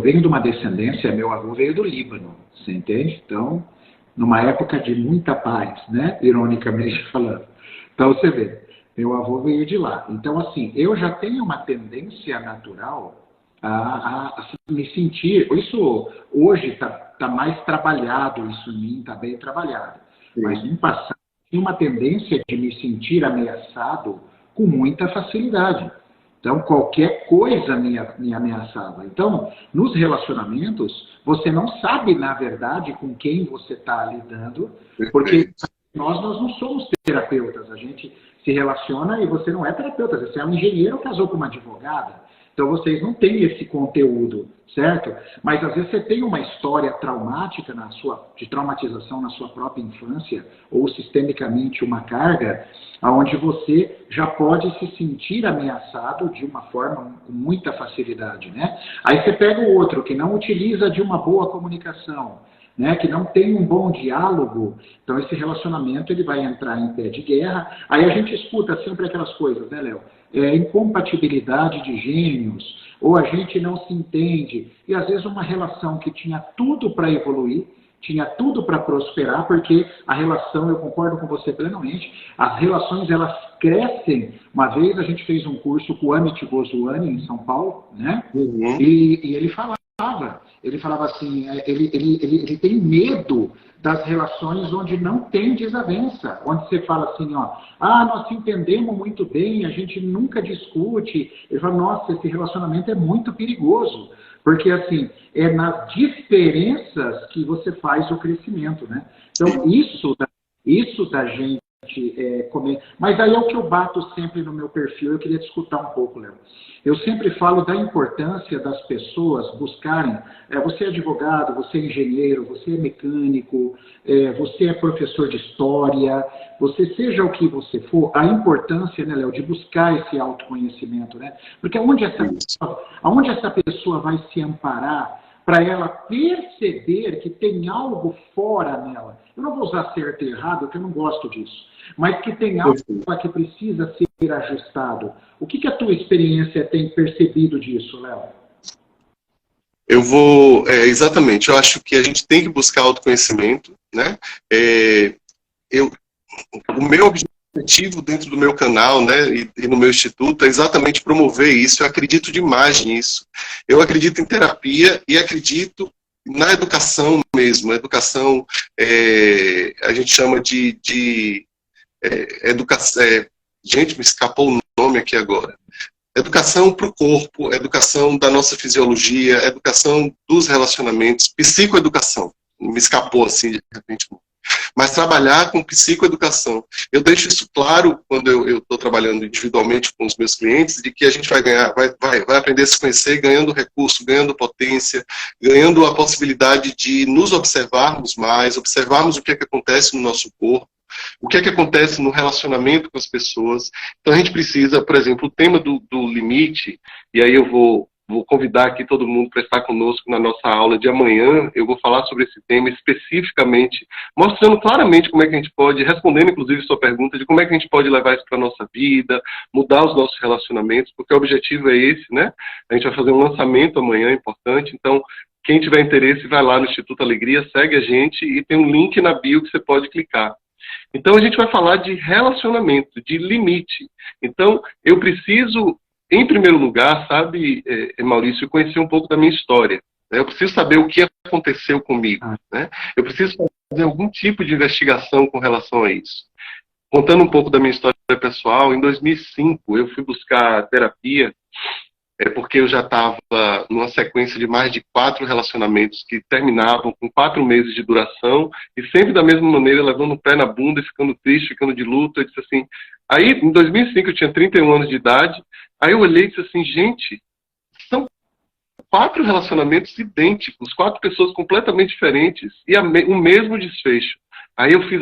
venho de uma descendência, meu avô veio do Líbano, você entende? Então, numa época de muita paz, né? Ironicamente falando. Então, você vê, meu avô veio de lá. Então, assim, eu já tenho uma tendência natural a me sentir... Isso hoje está mais trabalhado, isso em mim está bem trabalhado. Sim. Mas no passado, tinha uma tendência de me sentir ameaçado com muita facilidade. Então, qualquer coisa me ameaçava. Então, nos relacionamentos, você não sabe, na verdade, com quem você está lidando, porque nós não somos terapeutas. A gente se relaciona e você não é terapeuta. Você é um engenheiro que casou com uma advogada. Então, vocês não têm esse conteúdo, certo? Mas, às vezes, você tem uma história traumática de traumatização na sua própria infância, ou sistemicamente uma carga, onde você já pode se sentir ameaçado de uma forma com muita facilidade, né? Aí você pega o outro que não utiliza de uma boa comunicação, né, que não tem um bom diálogo, então esse relacionamento ele vai entrar em pé de guerra. Aí a gente escuta sempre aquelas coisas, né, Léo? Incompatibilidade de gênios, ou a gente não se entende. E às vezes uma relação que tinha tudo para evoluir, tinha tudo para prosperar, porque a relação, eu concordo com você plenamente, as relações elas crescem. Uma vez a gente fez um curso com o Amit Goswami em São Paulo, né? Uhum. E ele falava assim, ele tem medo das relações onde não tem desavença, onde você fala assim, ó, nós se entendemos muito bem, a gente nunca discute. Ele fala, nossa, esse relacionamento é muito perigoso, porque assim, é nas diferenças que você faz o crescimento, né? Então, isso da gente comer. Mas aí é o que eu bato sempre no meu perfil, eu queria te escutar um pouco, Léo. Eu sempre falo da importância das pessoas buscarem, você é advogado, você é engenheiro, você é mecânico, você é professor de história, você seja o que você for, a importância, né, Léo, de buscar esse autoconhecimento, né? Porque aonde essa pessoa vai se amparar para ela perceber que tem algo fora nela. Eu não vou usar certo e errado, porque eu não gosto disso. Mas que tem algo que precisa ser ajustado. O que a tua experiência tem percebido disso, Léo? Eu vou... exatamente. Eu acho que a gente tem que buscar autoconhecimento, né? O meu objetivo dentro do meu canal, né, e no meu instituto é exatamente promover isso. Eu acredito demais nisso. Eu acredito em terapia e acredito na educação mesmo. A educação, a gente chama de educação... gente, me escapou o nome aqui agora. Educação para o corpo, educação da nossa fisiologia, educação dos relacionamentos, psicoeducação. Me escapou assim de repente. Mas trabalhar com psicoeducação. Eu deixo isso claro quando eu estou trabalhando individualmente com os meus clientes, de que a gente vai ganhar, vai aprender a se conhecer ganhando recurso, ganhando potência, ganhando a possibilidade de nos observarmos mais, observarmos o que é que acontece no nosso corpo, o que é que acontece no relacionamento com as pessoas. Então a gente precisa, por exemplo, o tema do limite, e aí eu vou convidar aqui todo mundo para estar conosco na nossa aula de amanhã. Eu vou falar sobre esse tema especificamente, mostrando claramente como é que a gente pode, respondendo inclusive sua pergunta, de como é que a gente pode levar isso para a nossa vida, mudar os nossos relacionamentos, porque o objetivo é esse, né? A gente vai fazer um lançamento amanhã importante, então quem tiver interesse, vai lá no Instituto Alegria, segue a gente e tem um link na bio que você pode clicar. Então, a gente vai falar de relacionamento, de limite. Então, eu preciso, em primeiro lugar, sabe, Maurício, conhecer um pouco da minha história. Né? Eu preciso saber o que aconteceu comigo. Né? Eu preciso fazer algum tipo de investigação com relação a isso. Contando um pouco da minha história pessoal, em 2005 eu fui buscar terapia, porque eu já estava numa sequência de mais de 4 relacionamentos que terminavam com 4 meses de duração e sempre da mesma maneira, levando o pé na bunda e ficando triste, ficando de luto. Eu disse assim, aí em 2005 eu tinha 31 anos de idade, aí eu olhei e disse assim, gente, são 4 relacionamentos idênticos, 4 pessoas completamente diferentes e o mesmo desfecho. Aí eu fiz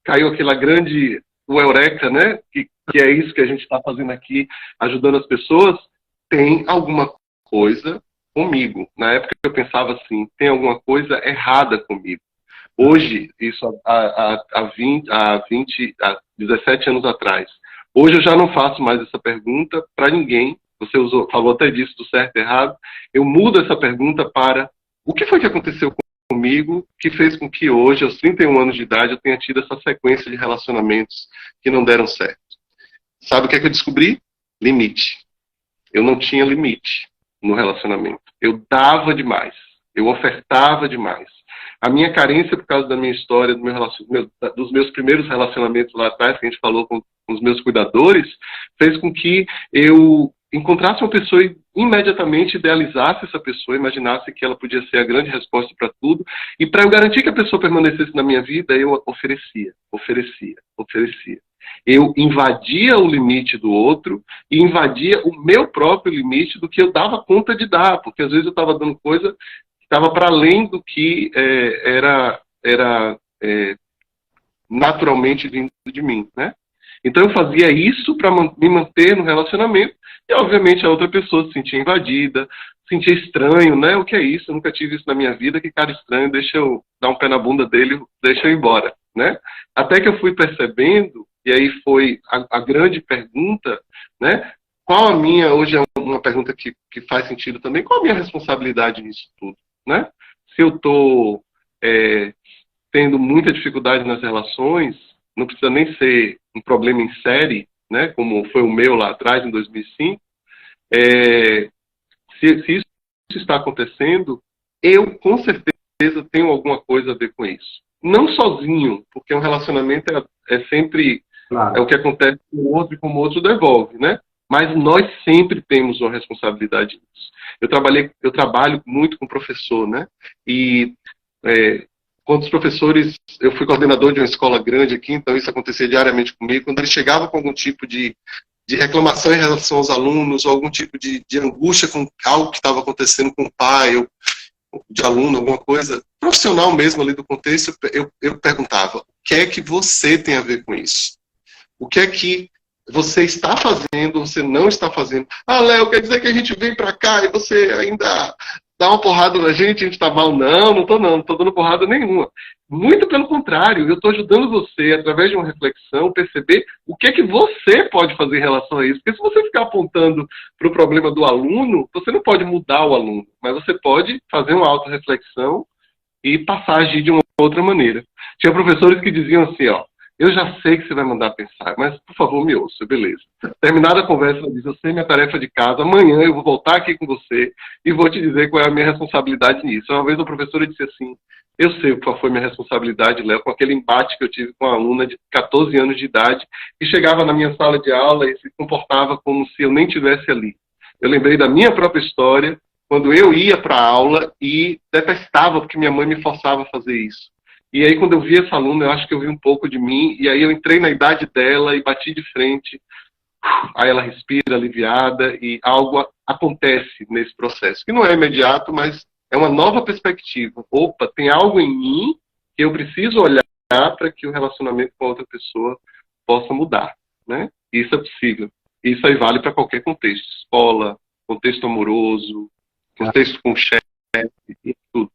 caiu aquela grande eureka, né? Que é isso que a gente está fazendo aqui, ajudando as pessoas. Tem alguma coisa comigo. Na época eu pensava assim, tem alguma coisa errada comigo. Hoje, isso há 17 anos atrás. Hoje eu já não faço mais essa pergunta para ninguém. Você falou até disso, do certo e errado. Eu mudo essa pergunta para o que foi que aconteceu comigo que fez com que hoje, aos 31 anos de idade, eu tenha tido essa sequência de relacionamentos que não deram certo. Sabe o que é que eu descobri? Limite. Eu não tinha limite no relacionamento. Eu dava demais. Eu ofertava demais. A minha carência, por causa da minha história, dos meus primeiros relacionamentos lá atrás, que a gente falou com os meus cuidadores, fez com que eu encontrasse uma pessoa e imediatamente idealizasse essa pessoa, imaginasse que ela podia ser a grande resposta para tudo. E para eu garantir que a pessoa permanecesse na minha vida, eu oferecia. Eu invadia o limite do outro e invadia o meu próprio limite do que eu dava conta de dar, porque às vezes eu estava dando coisa que estava para além do que era naturalmente vindo de mim, né? Então eu fazia isso para me manter no relacionamento e obviamente a outra pessoa se sentia invadida, se sentia estranho, né? O que é isso? Eu nunca tive isso na minha vida, que cara estranho, deixa eu dar um pé na bunda dele, deixa eu ir embora, né? Até que eu fui percebendo, e aí foi a grande pergunta, né? Qual a minha, hoje é uma pergunta que faz sentido também, qual a minha responsabilidade nisso tudo, né? Se eu estou tendo muita dificuldade nas relações, não precisa nem ser um problema em série, né? Como foi o meu lá atrás, em 2005, se isso está acontecendo, eu com certeza tenho alguma coisa a ver com isso. Não sozinho, porque um relacionamento é sempre... Claro. É o que acontece com o outro e como o outro devolve, né? Mas nós sempre temos uma responsabilidade nisso. Eu trabalho muito com professor, né? E quando os professores... Eu fui coordenador de uma escola grande aqui, então isso acontecia diariamente comigo. Quando eles chegavam com algum tipo de reclamação em relação aos alunos, ou algum tipo de angústia com algo que estava acontecendo com o pai, ou de aluno, alguma coisa profissional mesmo ali do contexto, eu perguntava, o que é que você tem a ver com isso? O que é que você está fazendo, você não está fazendo? Ah, Léo, quer dizer que a gente vem para cá e você ainda dá uma porrada na gente, a gente está mal? Não estou dando porrada nenhuma. Muito pelo contrário, eu estou ajudando você, através de uma reflexão, perceber o que é que você pode fazer em relação a isso. Porque se você ficar apontando para o problema do aluno, você não pode mudar o aluno, mas você pode fazer uma autorreflexão e passar a agir de uma outra maneira. Tinha professores que diziam assim, ó, eu já sei que você vai mandar pensar, mas por favor me ouça, beleza. Terminada a conversa, ela diz, eu sei minha tarefa de casa, amanhã eu vou voltar aqui com você e vou te dizer qual é a minha responsabilidade nisso. Uma vez a professora disse assim, eu sei qual foi minha responsabilidade, Léo, com aquele embate que eu tive com uma aluna de 14 anos de idade, que chegava na minha sala de aula e se comportava como se eu nem estivesse ali. Eu lembrei da minha própria história, quando eu ia para a aula e detestava porque minha mãe me forçava a fazer isso. E aí, quando eu vi essa aluna, eu acho que eu vi um pouco de mim, e aí eu entrei na idade dela e bati de frente. Aí ela respira, aliviada, e algo acontece nesse processo, que não é imediato, mas é uma nova perspectiva. Opa, tem algo em mim que eu preciso olhar para que o relacionamento com a outra pessoa possa mudar, né? Isso é possível. Isso aí vale para qualquer contexto. Escola, contexto amoroso, contexto com chefe, e tudo.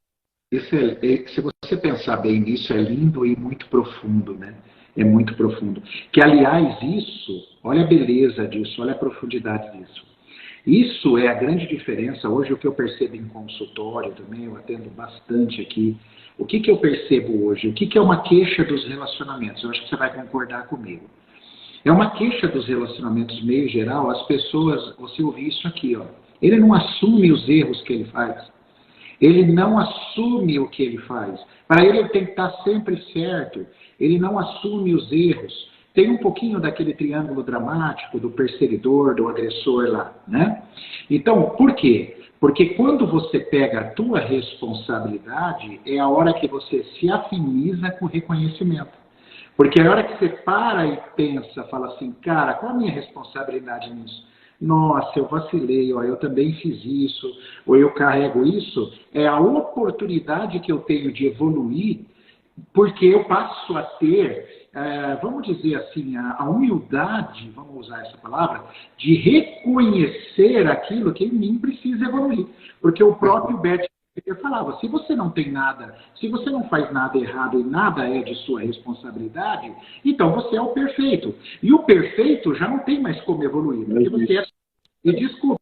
Se você pensar bem nisso, é lindo e muito profundo, né? É muito profundo. Que, aliás, isso, olha a beleza disso, olha a profundidade disso. Isso é a grande diferença. Hoje, o que eu percebo em consultório também, eu atendo bastante aqui. O que eu percebo hoje? O que é uma queixa dos relacionamentos? Eu acho que você vai concordar comigo. É uma queixa dos relacionamentos meio geral. As pessoas, você ouve isso aqui, ó. Ele não assume os erros que ele faz. Ele não assume o que ele faz. Para ele tem que estar sempre certo. Ele não assume os erros. Tem um pouquinho daquele triângulo dramático do perseguidor, do agressor lá, né? Então, por quê? Porque quando você pega a tua responsabilidade, é a hora que você se afiniza com o reconhecimento. Porque a hora que você para e pensa, fala assim, cara, qual a minha responsabilidade nisso? Nossa, eu vacilei, ó, eu também fiz isso, ou eu carrego isso, é a oportunidade que eu tenho de evoluir, porque eu passo a ter, vamos dizer assim, a humildade, vamos usar essa palavra, de reconhecer aquilo que em mim precisa evoluir. Porque o próprio Bert falava, se você não tem nada, se você não faz nada errado e nada é de sua responsabilidade, então você é o perfeito. E o perfeito já não tem mais como evoluir, porque você é... E desculpa,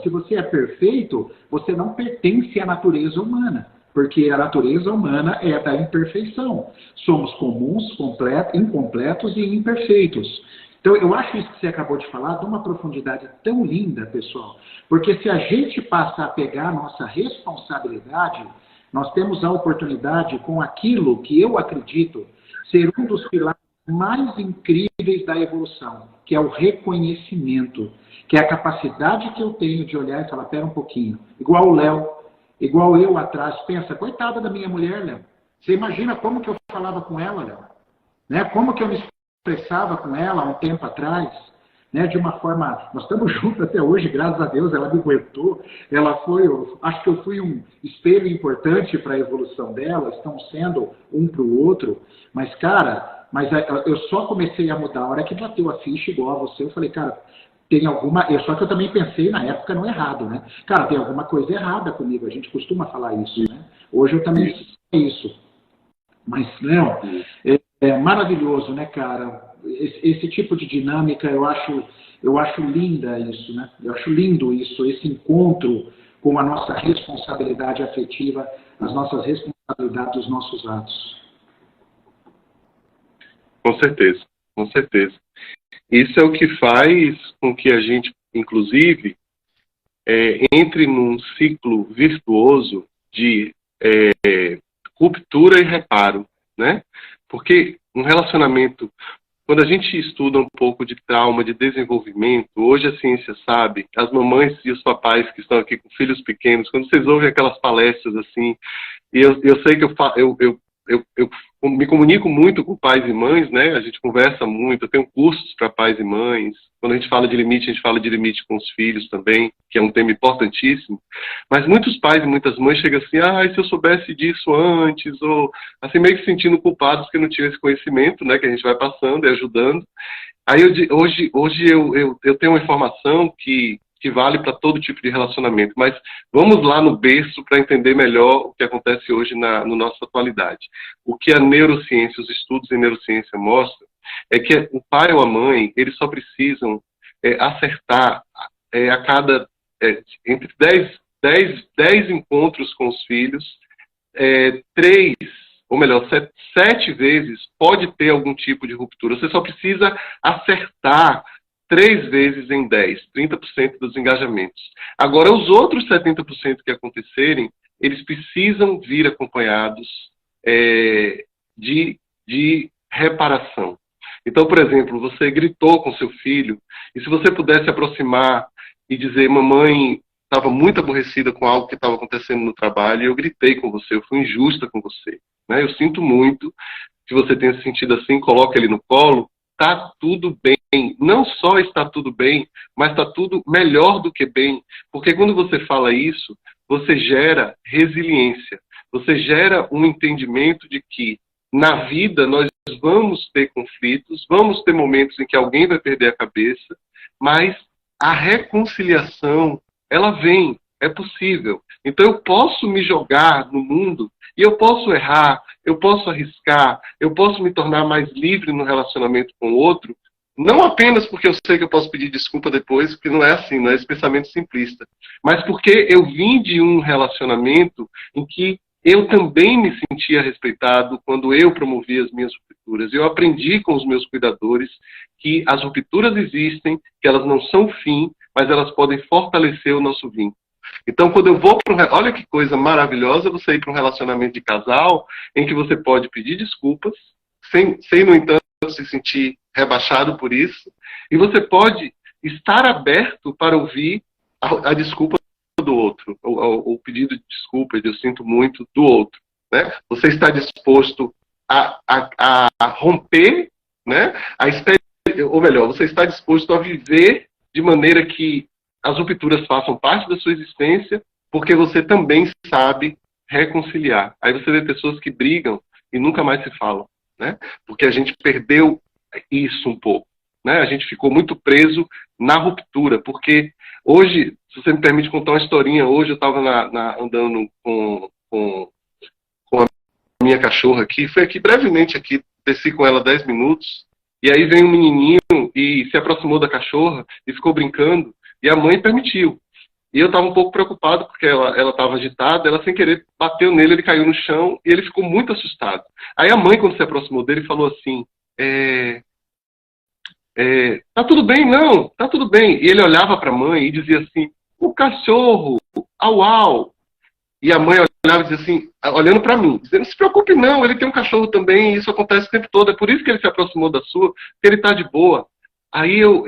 se você é perfeito, você não pertence à natureza humana, porque a natureza humana é da imperfeição. Somos comuns, incompletos e imperfeitos. Então, eu acho isso que você acabou de falar de uma profundidade tão linda, pessoal, porque se a gente passa a pegar a nossa responsabilidade, nós temos a oportunidade com aquilo que eu acredito ser um dos pilares mais incríveis da evolução, que é o reconhecimento, que é a capacidade que eu tenho de olhar e falar, pera um pouquinho, igual o Léo, igual eu atrás, pensa, coitada da minha mulher, Léo, você imagina como que eu falava com ela, Léo, né? Como que eu me expressava com ela há um tempo atrás, né? De uma forma, nós estamos juntos até hoje, graças a Deus, ela me aguentou, ela foi, acho que eu fui um espelho importante para a evolução dela, estamos sendo um para o outro, mas cara, eu só comecei a mudar a hora que bateu a ficha igual a você, eu falei, cara, tem alguma... Só que eu também pensei na época no errado, né? Cara, tem alguma coisa errada comigo, a gente costuma falar isso, né? Hoje eu também sei isso. Mas, Léo, é maravilhoso, né, cara? Esse tipo de dinâmica, eu acho linda isso, né? Eu acho lindo isso, esse encontro com a nossa responsabilidade afetiva, as nossas responsabilidades, os nossos atos. Com certeza, com certeza. Isso é o que faz com que a gente, inclusive, entre num ciclo virtuoso de ruptura e reparo, né? Porque um relacionamento, quando a gente estuda um pouco de trauma, de desenvolvimento, hoje a ciência sabe, as mamães e os papais que estão aqui com filhos pequenos, quando vocês ouvem aquelas palestras assim, e eu sei que eu me comunico muito com pais e mães, né? A gente conversa muito, eu tenho cursos para pais e mães. Quando a gente fala de limite, a gente fala de limite com os filhos também, que é um tema importantíssimo. Mas muitos pais e muitas mães chegam assim, se eu soubesse disso antes, ou assim, meio que se sentindo culpados porque não tinham esse conhecimento, né? Que a gente vai passando e ajudando. Aí hoje eu tenho uma informação que vale para todo tipo de relacionamento, mas vamos lá no berço para entender melhor o que acontece hoje na nossa atualidade. O que a neurociência, os estudos em neurociência mostram, é que o pai ou a mãe, eles só precisam acertar a cada, entre 10 encontros com os filhos, 3, ou melhor, 7 vezes pode ter algum tipo de ruptura. Você só precisa acertar 3 vezes em 10, 30% dos engajamentos. Agora, os outros 70% que acontecerem, eles precisam vir acompanhados de reparação. Então, por exemplo, você gritou com seu filho, e se você pudesse aproximar e dizer, mamãe estava muito aborrecida com algo que estava acontecendo no trabalho, e eu gritei com você, eu fui injusta com você, né? Eu sinto muito, se você tenha se sentido assim, coloca ele no colo, está tudo bem. Não só está tudo bem, mas está tudo melhor do que bem. Porque quando você fala isso, você gera resiliência. Você gera um entendimento de que na vida nós vamos ter conflitos, vamos ter momentos em que alguém vai perder a cabeça, mas a reconciliação, ela vem, é possível. Então eu posso me jogar no mundo e eu posso errar, eu posso arriscar, eu posso me tornar mais livre no relacionamento com o outro, Não apenas porque eu sei que eu posso pedir desculpa depois, porque não é assim, não é esse pensamento simplista, mas porque eu vim de um relacionamento em que eu também me sentia respeitado quando eu promovia as minhas rupturas. Eu aprendi com os meus cuidadores que as rupturas existem, que elas não são fim, mas elas podem fortalecer o nosso vínculo. Então, quando eu vou para olha que coisa maravilhosa você ir para um relacionamento de casal em que você pode pedir desculpas, sem no entanto, se sentir rebaixado por isso, e você pode estar aberto para ouvir a desculpa do outro, o pedido de desculpa, de eu sinto muito, do outro. Né? Você está disposto a romper, né? Ou melhor, você está disposto a viver de maneira que as rupturas façam parte da sua existência, porque você também sabe reconciliar. Aí você vê pessoas que brigam e nunca mais se falam, né? Porque a gente perdeu isso um pouco, né? A gente ficou muito preso na ruptura, porque hoje, se você me permite contar uma historinha, hoje eu estava andando com a minha cachorra aqui, foi aqui brevemente aqui, desci com ela 10 minutos, e aí veio um menininho e se aproximou da cachorra e ficou brincando, e a mãe permitiu. E eu estava um pouco preocupado, porque ela estava agitada, ela sem querer bateu nele, ele caiu no chão, e ele ficou muito assustado. Aí a mãe, quando se aproximou dele, falou assim, tá tudo bem, não, tá tudo bem. E ele olhava para a mãe e dizia assim, o cachorro, au au. E a mãe olhava e dizia assim, olhando para mim, dizendo, não se preocupe não, ele tem um cachorro também, e isso acontece o tempo todo, é por isso que ele se aproximou da sua, porque ele está de boa. Aí eu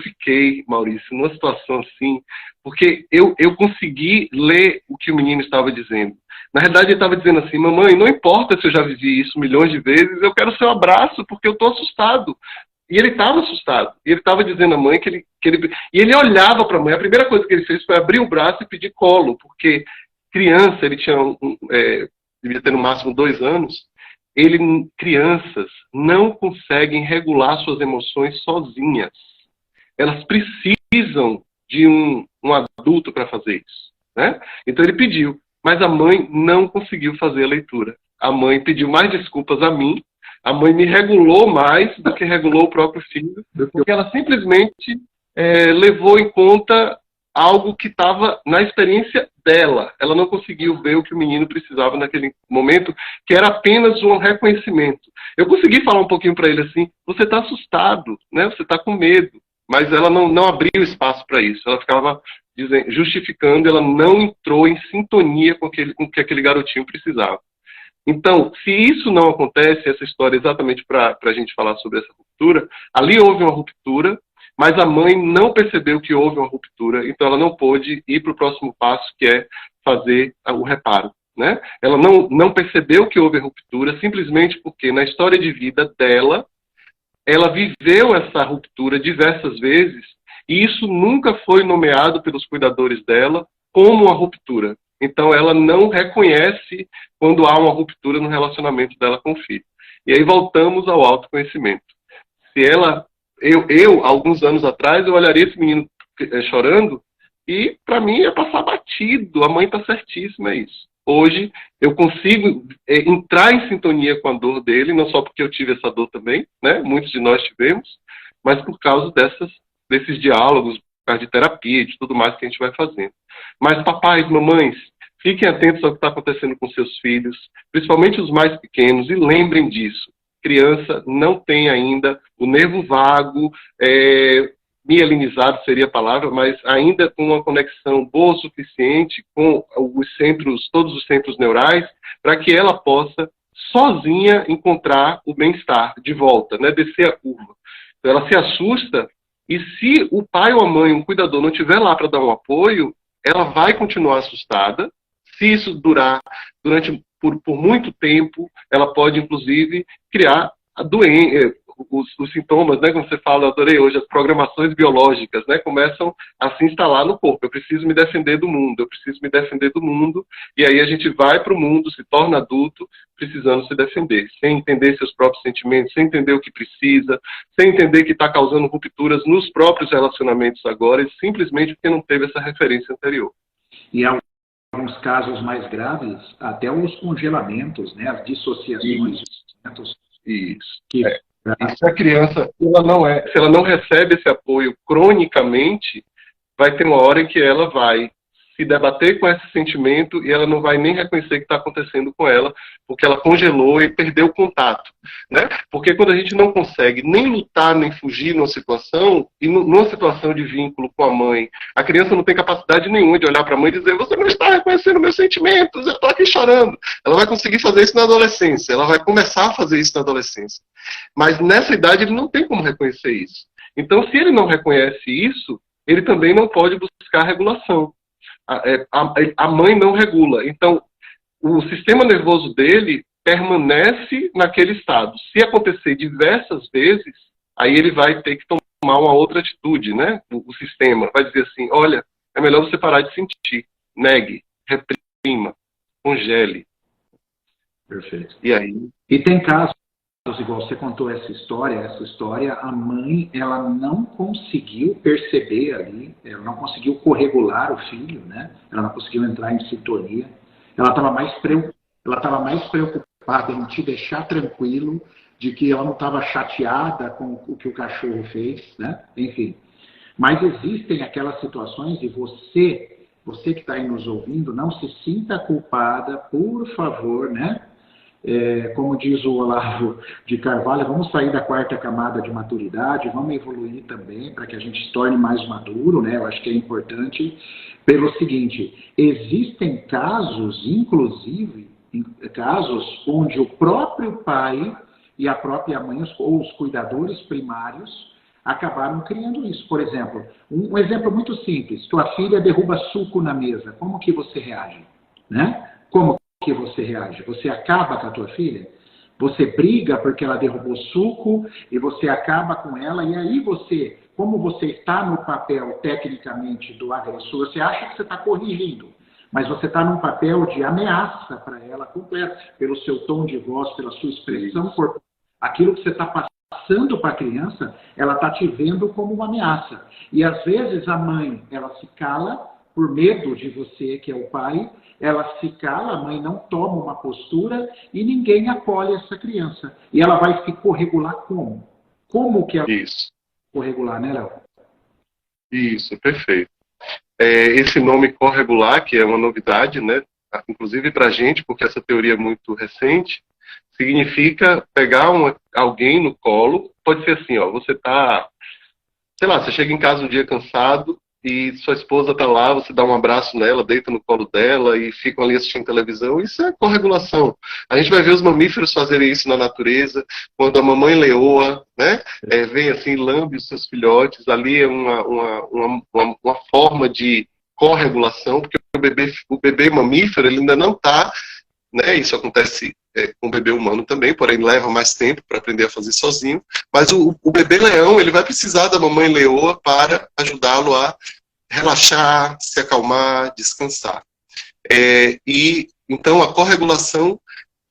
fiquei, Maurício, numa situação assim, porque eu consegui ler o que o menino estava dizendo. Na realidade, ele estava dizendo assim, mamãe, não importa se eu já vivi isso milhões de vezes, eu quero seu abraço, porque eu estou assustado. E ele estava assustado. E ele estava dizendo à mãe que ele... E ele olhava para a mãe. A primeira coisa que ele fez foi abrir o braço e pedir colo, porque criança, ele tinha devia ter no máximo 2 anos, crianças não conseguem regular suas emoções sozinhas. Elas precisam de um adulto para fazer isso. Né? Então ele pediu, mas a mãe não conseguiu fazer a leitura. A mãe pediu mais desculpas a mim, a mãe me regulou mais do que regulou o próprio filho, porque ela simplesmente levou em conta algo que estava na experiência dela. Ela não conseguiu ver o que o menino precisava naquele momento, que era apenas um reconhecimento. Eu consegui falar um pouquinho para ele assim, você está assustado, né? Você está com medo. Mas ela não abriu espaço para isso. Ela ficava justificando, ela não entrou em sintonia com o que aquele garotinho precisava. Então, se isso não acontece, essa história exatamente para a gente falar sobre essa ruptura, ali houve uma ruptura, mas a mãe não percebeu que houve uma ruptura, então ela não pôde ir para o próximo passo, que é fazer o reparo. Né? Ela não percebeu que houve ruptura, simplesmente porque na história de vida dela, ela viveu essa ruptura diversas vezes, e isso nunca foi nomeado pelos cuidadores dela como uma ruptura. Então ela não reconhece quando há uma ruptura no relacionamento dela com o filho. E aí voltamos ao autoconhecimento. Se ela... alguns anos atrás, eu olharia esse menino chorando e, para mim, ia passar batido. A mãe está certíssima, é isso. Hoje, eu consigo entrar em sintonia com a dor dele, não só porque eu tive essa dor também, né? Muitos de nós tivemos, mas por causa desses diálogos, por causa de terapia e de tudo mais que a gente vai fazendo. Mas, papais, mamães, fiquem atentos ao que está acontecendo com seus filhos, principalmente os mais pequenos, e lembrem disso. Criança não tem ainda o nervo vago, mielinizado seria a palavra, mas ainda com uma conexão boa o suficiente com todos os centros neurais, para que ela possa sozinha encontrar o bem-estar de volta, né? Descer a curva. Então ela se assusta, e se o pai ou a mãe, um cuidador, não estiver lá para dar um apoio, ela vai continuar assustada. Se isso durar por muito tempo, ela pode, inclusive, criar os sintomas, né, como você fala, eu adorei hoje, as programações biológicas, né, começam a se instalar no corpo. Eu preciso me defender do mundo, e aí a gente vai para o mundo, se torna adulto, precisando se defender, sem entender seus próprios sentimentos, sem entender o que precisa, sem entender que está causando rupturas nos próprios relacionamentos agora, simplesmente porque não teve essa referência anterior. E há alguns casos mais graves, até os congelamentos, né, as dissociações. Isso. Que E se a criança, se ela não recebe esse apoio cronicamente, vai ter uma hora em que ela vai se debater com esse sentimento e ela não vai nem reconhecer o que está acontecendo com ela, porque ela congelou e perdeu o contato, né? Porque quando a gente não consegue nem lutar, nem fugir numa situação, e numa situação de vínculo com a mãe, a criança não tem capacidade nenhuma de olhar para a mãe e dizer: você não está reconhecendo meus sentimentos, eu estou aqui chorando. Ela vai conseguir fazer isso na adolescência, ela vai começar a fazer isso na adolescência. Mas nessa idade ele não tem como reconhecer isso. Então, se ele não reconhece isso, ele também não pode buscar regulação. A mãe não regula. Então, o sistema nervoso dele permanece naquele estado. Se acontecer diversas vezes, aí ele vai ter que tomar uma outra atitude, né? O sistema vai dizer assim: olha, é melhor você parar de sentir. Negue, reprima, congele. Perfeito. E aí? E tem casos, igual você contou essa história, a mãe, ela não conseguiu perceber ali, ela não conseguiu corregular o filho, né? Ela não conseguiu entrar em sintonia. Ela estava mais preocupada em te deixar tranquilo, de que ela não estava chateada com o que o cachorro fez, né? Enfim. Mas existem aquelas situações e você que está aí nos ouvindo, não se sinta culpada, por favor, né? Como diz o Olavo de Carvalho, vamos sair da quarta camada de maturidade, vamos evoluir também para que a gente se torne mais maduro, né? Eu acho que é importante, pelo seguinte: existem casos, inclusive, casos onde o próprio pai e a própria mãe, ou os cuidadores primários, acabaram criando isso. Por exemplo, um exemplo muito simples: tua filha derruba suco na mesa, como que você reage? Né? Como que você reage? Você acaba com a tua filha? Você briga porque ela derrubou suco e você acaba com ela, e aí você, como você está no papel tecnicamente do agressor, você acha que você está corrigindo, mas você está num papel de ameaça para ela completa, pelo seu tom de voz, pela sua expressão corporal. Aquilo que você está passando para a criança, ela está te vendo como uma ameaça. E às vezes a mãe, ela se cala por medo de você, que é o pai, ela se cala, a mãe não toma uma postura e ninguém acolhe essa criança. E ela vai se corregular como? Como que ela vai se corregular, né, Léo? Isso, perfeito. Esse nome corregular, que é uma novidade, né, inclusive para a gente, porque essa teoria é muito recente, significa pegar alguém no colo. Pode ser assim, ó, você tá, sei lá, você chega em casa um dia cansado e sua esposa tá lá, você dá um abraço nela, deita no colo dela e ficam ali assistindo televisão. Isso é corregulação. A gente vai ver os mamíferos fazerem isso na natureza, quando a mamãe leoa, né, vem assim, lambe os seus filhotes, ali é uma forma de corregulação, porque o bebê mamífero, ele ainda não está, né, isso acontece com o bebê humano também, porém leva mais tempo para aprender a fazer sozinho, mas o bebê leão, ele vai precisar da mamãe leoa para ajudá-lo a relaxar, se acalmar, descansar. E então a corregulação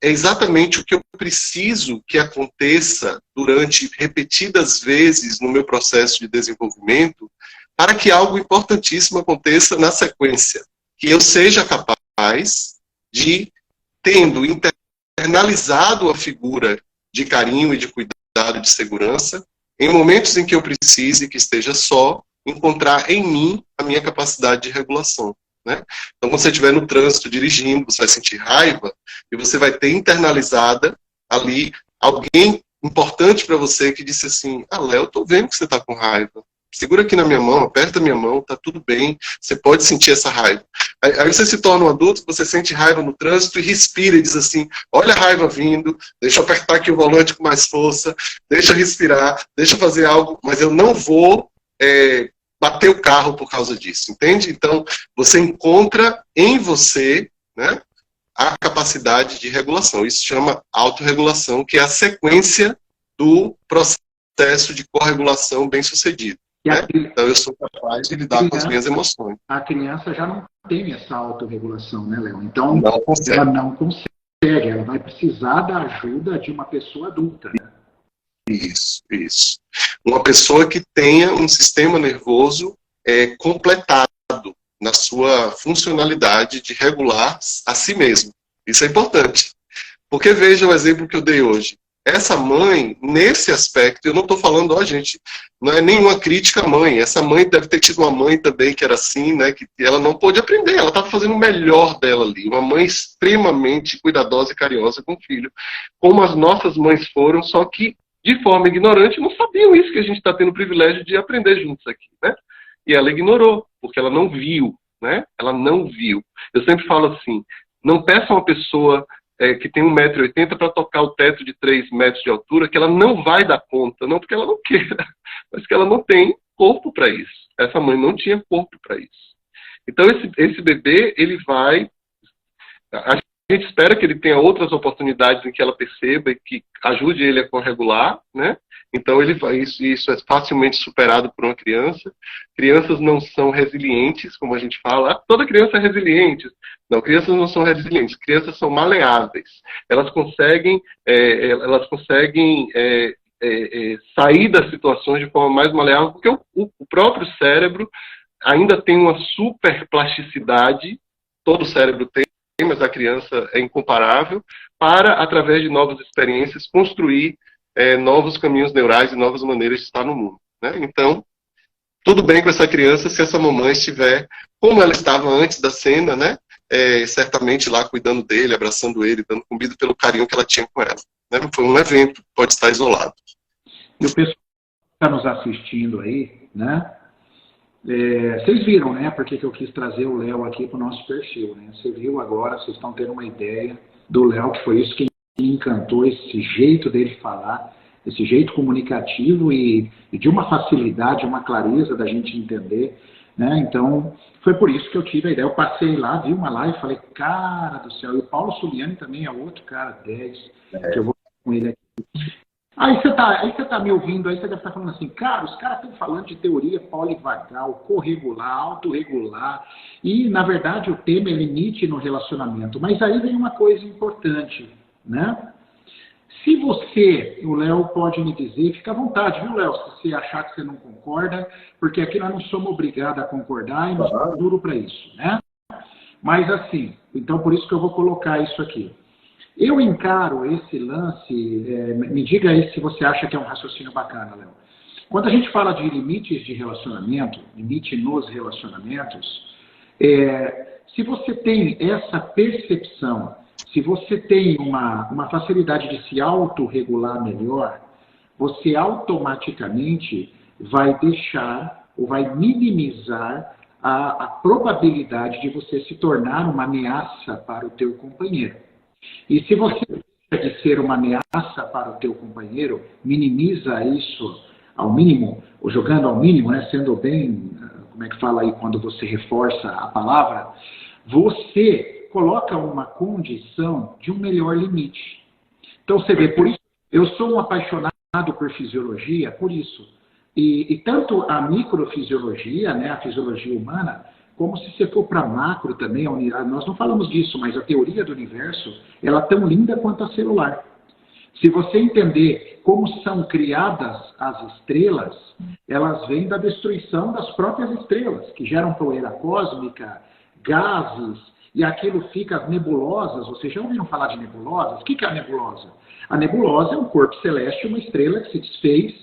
é exatamente o que eu preciso que aconteça durante repetidas vezes no meu processo de desenvolvimento, para que algo importantíssimo aconteça na sequência, que eu seja capaz de, tendo internalizado a figura de carinho e de cuidado, de segurança, em momentos em que eu precise, que esteja só, encontrar em mim a minha capacidade de regulação, né? Então, quando você estiver no trânsito dirigindo, você vai sentir raiva e você vai ter internalizada ali alguém importante para você que disse assim: ah, Léo, eu tô vendo que você tá com raiva. Segura aqui na minha mão, aperta minha mão, tá tudo bem, você pode sentir essa raiva. Aí você se torna um adulto, você sente raiva no trânsito e respira e diz assim: olha a raiva vindo, deixa eu apertar aqui o volante com mais força, deixa eu respirar, deixa eu fazer algo, mas eu não vou bater o carro por causa disso, entende? Então, você encontra em você, né, a capacidade de regulação. Isso chama autorregulação, que é a sequência do processo de corregulação bem-sucedido. Né? Então, eu sou capaz de lidar com as minhas emoções. A criança já não tem essa autorregulação, né, Léo? Então, ela não consegue, ela vai precisar da ajuda de uma pessoa adulta, né? Isso. Uma pessoa que tenha um sistema nervoso completado na sua funcionalidade de regular a si mesmo. Isso é importante. Porque veja o exemplo que eu dei hoje. essa mãe, nesse aspecto, eu não estou falando, ó, gente, não é nenhuma crítica à mãe. Essa mãe deve ter tido uma mãe também que era assim, né? Que ela não pôde aprender, ela estava fazendo o melhor dela ali. Uma mãe extremamente cuidadosa e carinhosa com o filho. Como as nossas mães foram, só que de forma ignorante, não sabiam isso que a gente está tendo o privilégio de aprender juntos aqui, né? E ela ignorou, porque ela não viu, né? Ela não viu. Eu sempre falo assim, não peça uma pessoa que tem 1,80 m para tocar o teto de 3 metros de altura, que ela não vai dar conta, não porque ela não queira, mas que ela não tem corpo para isso. Essa mãe não tinha corpo para isso. Então esse bebê, ele vai... A gente espera que ele tenha outras oportunidades em que ela perceba e que ajude ele a corregular, né? Então isso é facilmente superado por uma criança. Crianças não são resilientes, como a gente fala. Ah, toda criança é resiliente. Não, crianças não são resilientes. Crianças são maleáveis. Elas conseguem sair das situações de forma mais maleável, porque o próprio cérebro ainda tem uma super plasticidade. Todo cérebro tem, mas a criança é incomparável, para, através de novas experiências, construir novos caminhos neurais e novas maneiras de estar no mundo, né? Então, tudo bem com essa criança se essa mamãe estiver como ela estava antes da cena, né? Certamente lá cuidando dele, abraçando ele, dando comida pelo carinho que ela tinha com ela, né? Foi um evento, pode estar isolado. E o pessoal que está nos assistindo aí, né? Vocês viram, né? Porque que eu quis trazer o Léo aqui para o nosso perfil, né? Você viu agora, vocês estão tendo uma ideia do Léo, que foi isso que me encantou, esse jeito dele falar, esse jeito comunicativo e de uma facilidade, uma clareza da gente entender, né? Então, foi por isso que eu tive a ideia. Eu passei lá, vi uma live e falei, cara do céu, e o Paulo Suliani também é outro cara 10, que eu vou com ele aqui. Aí você tá me ouvindo, aí você deve estar falando assim, cara, os caras estão falando de teoria polivagal, corregular, autorregular, e, na verdade, o tema é limite no relacionamento. Mas aí vem uma coisa importante, né? Se você, o Léo pode me dizer, fica à vontade, viu, Léo, se você achar que você não concorda, porque aqui nós não somos obrigados a concordar e nós estamos duros para isso, né? Mas assim, então por isso que eu vou colocar isso aqui. Eu encaro esse lance, me diga aí se você acha que é um raciocínio bacana, Léo. Quando a gente fala de limites de relacionamento, limite nos relacionamentos, se você tem essa percepção, se você tem uma facilidade de se autorregular melhor, você automaticamente vai deixar ou vai minimizar a probabilidade de você se tornar uma ameaça para o teu companheiro. E se você deixa de ser uma ameaça para o teu companheiro, minimiza isso ao mínimo, ou jogando ao mínimo, né, sendo bem, como é que fala aí quando você reforça a palavra, você coloca uma condição de um melhor limite. Então você vê, por isso, eu sou um apaixonado por fisiologia, por isso. E tanto a microfisiologia, né, a fisiologia humana, como se você for para macro também, nós não falamos disso, mas a teoria do universo, ela é tão linda quanto a celular. Se você entender como são criadas as estrelas, elas vêm da destruição das próprias estrelas, que geram poeira cósmica, gases, e aquilo fica as nebulosas. Vocês já ouviram falar de nebulosas? O que é a nebulosa? A nebulosa é um corpo celeste, uma estrela que se desfez,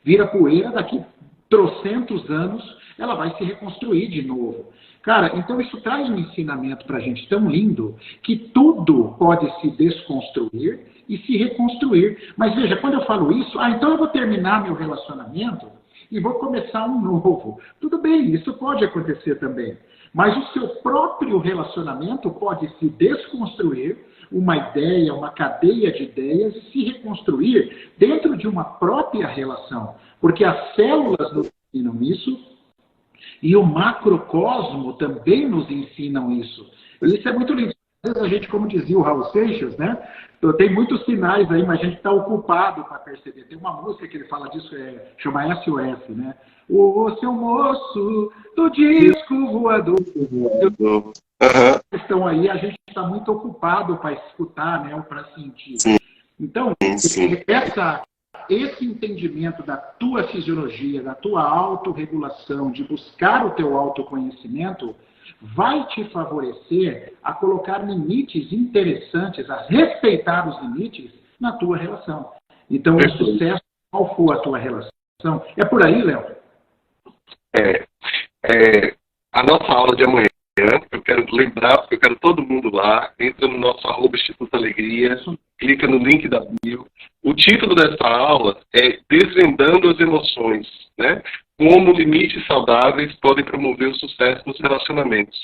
vira poeira, daqui trocentos anos ela vai se reconstruir de novo. Cara, então isso traz um ensinamento para a gente tão lindo que tudo pode se desconstruir e se reconstruir. Mas veja, quando eu falo isso, então eu vou terminar meu relacionamento e vou começar um novo. Tudo bem, isso pode acontecer também. Mas o seu próprio relacionamento pode se desconstruir, uma ideia, uma cadeia de ideias, e se reconstruir dentro de uma própria relação. Porque as células nos ensinam isso, e o macrocosmo também nos ensinam isso. Isso é muito lindo. Às vezes a gente, como dizia o Raul Seixas, né? Tem muitos sinais aí, mas a gente está ocupado para perceber. Tem uma música que ele fala disso, chama SOS, né? O seu moço do disco voador. Estão aí, a gente está muito ocupado para escutar, né? Ou para sentir. Então, esse entendimento da tua fisiologia, da tua autorregulação, de buscar o teu autoconhecimento, vai te favorecer a colocar limites interessantes, a respeitar os limites na tua relação. Então, o sucesso, qual for a tua relação? É por aí, Léo? A nossa aula de amanhã, eu quero lembrar, porque eu quero todo mundo lá, entra no nosso @Instituto Alegria, clica no link da bio. O título dessa aula é Desvendando as Emoções, né? Como limites saudáveis podem promover o sucesso nos relacionamentos.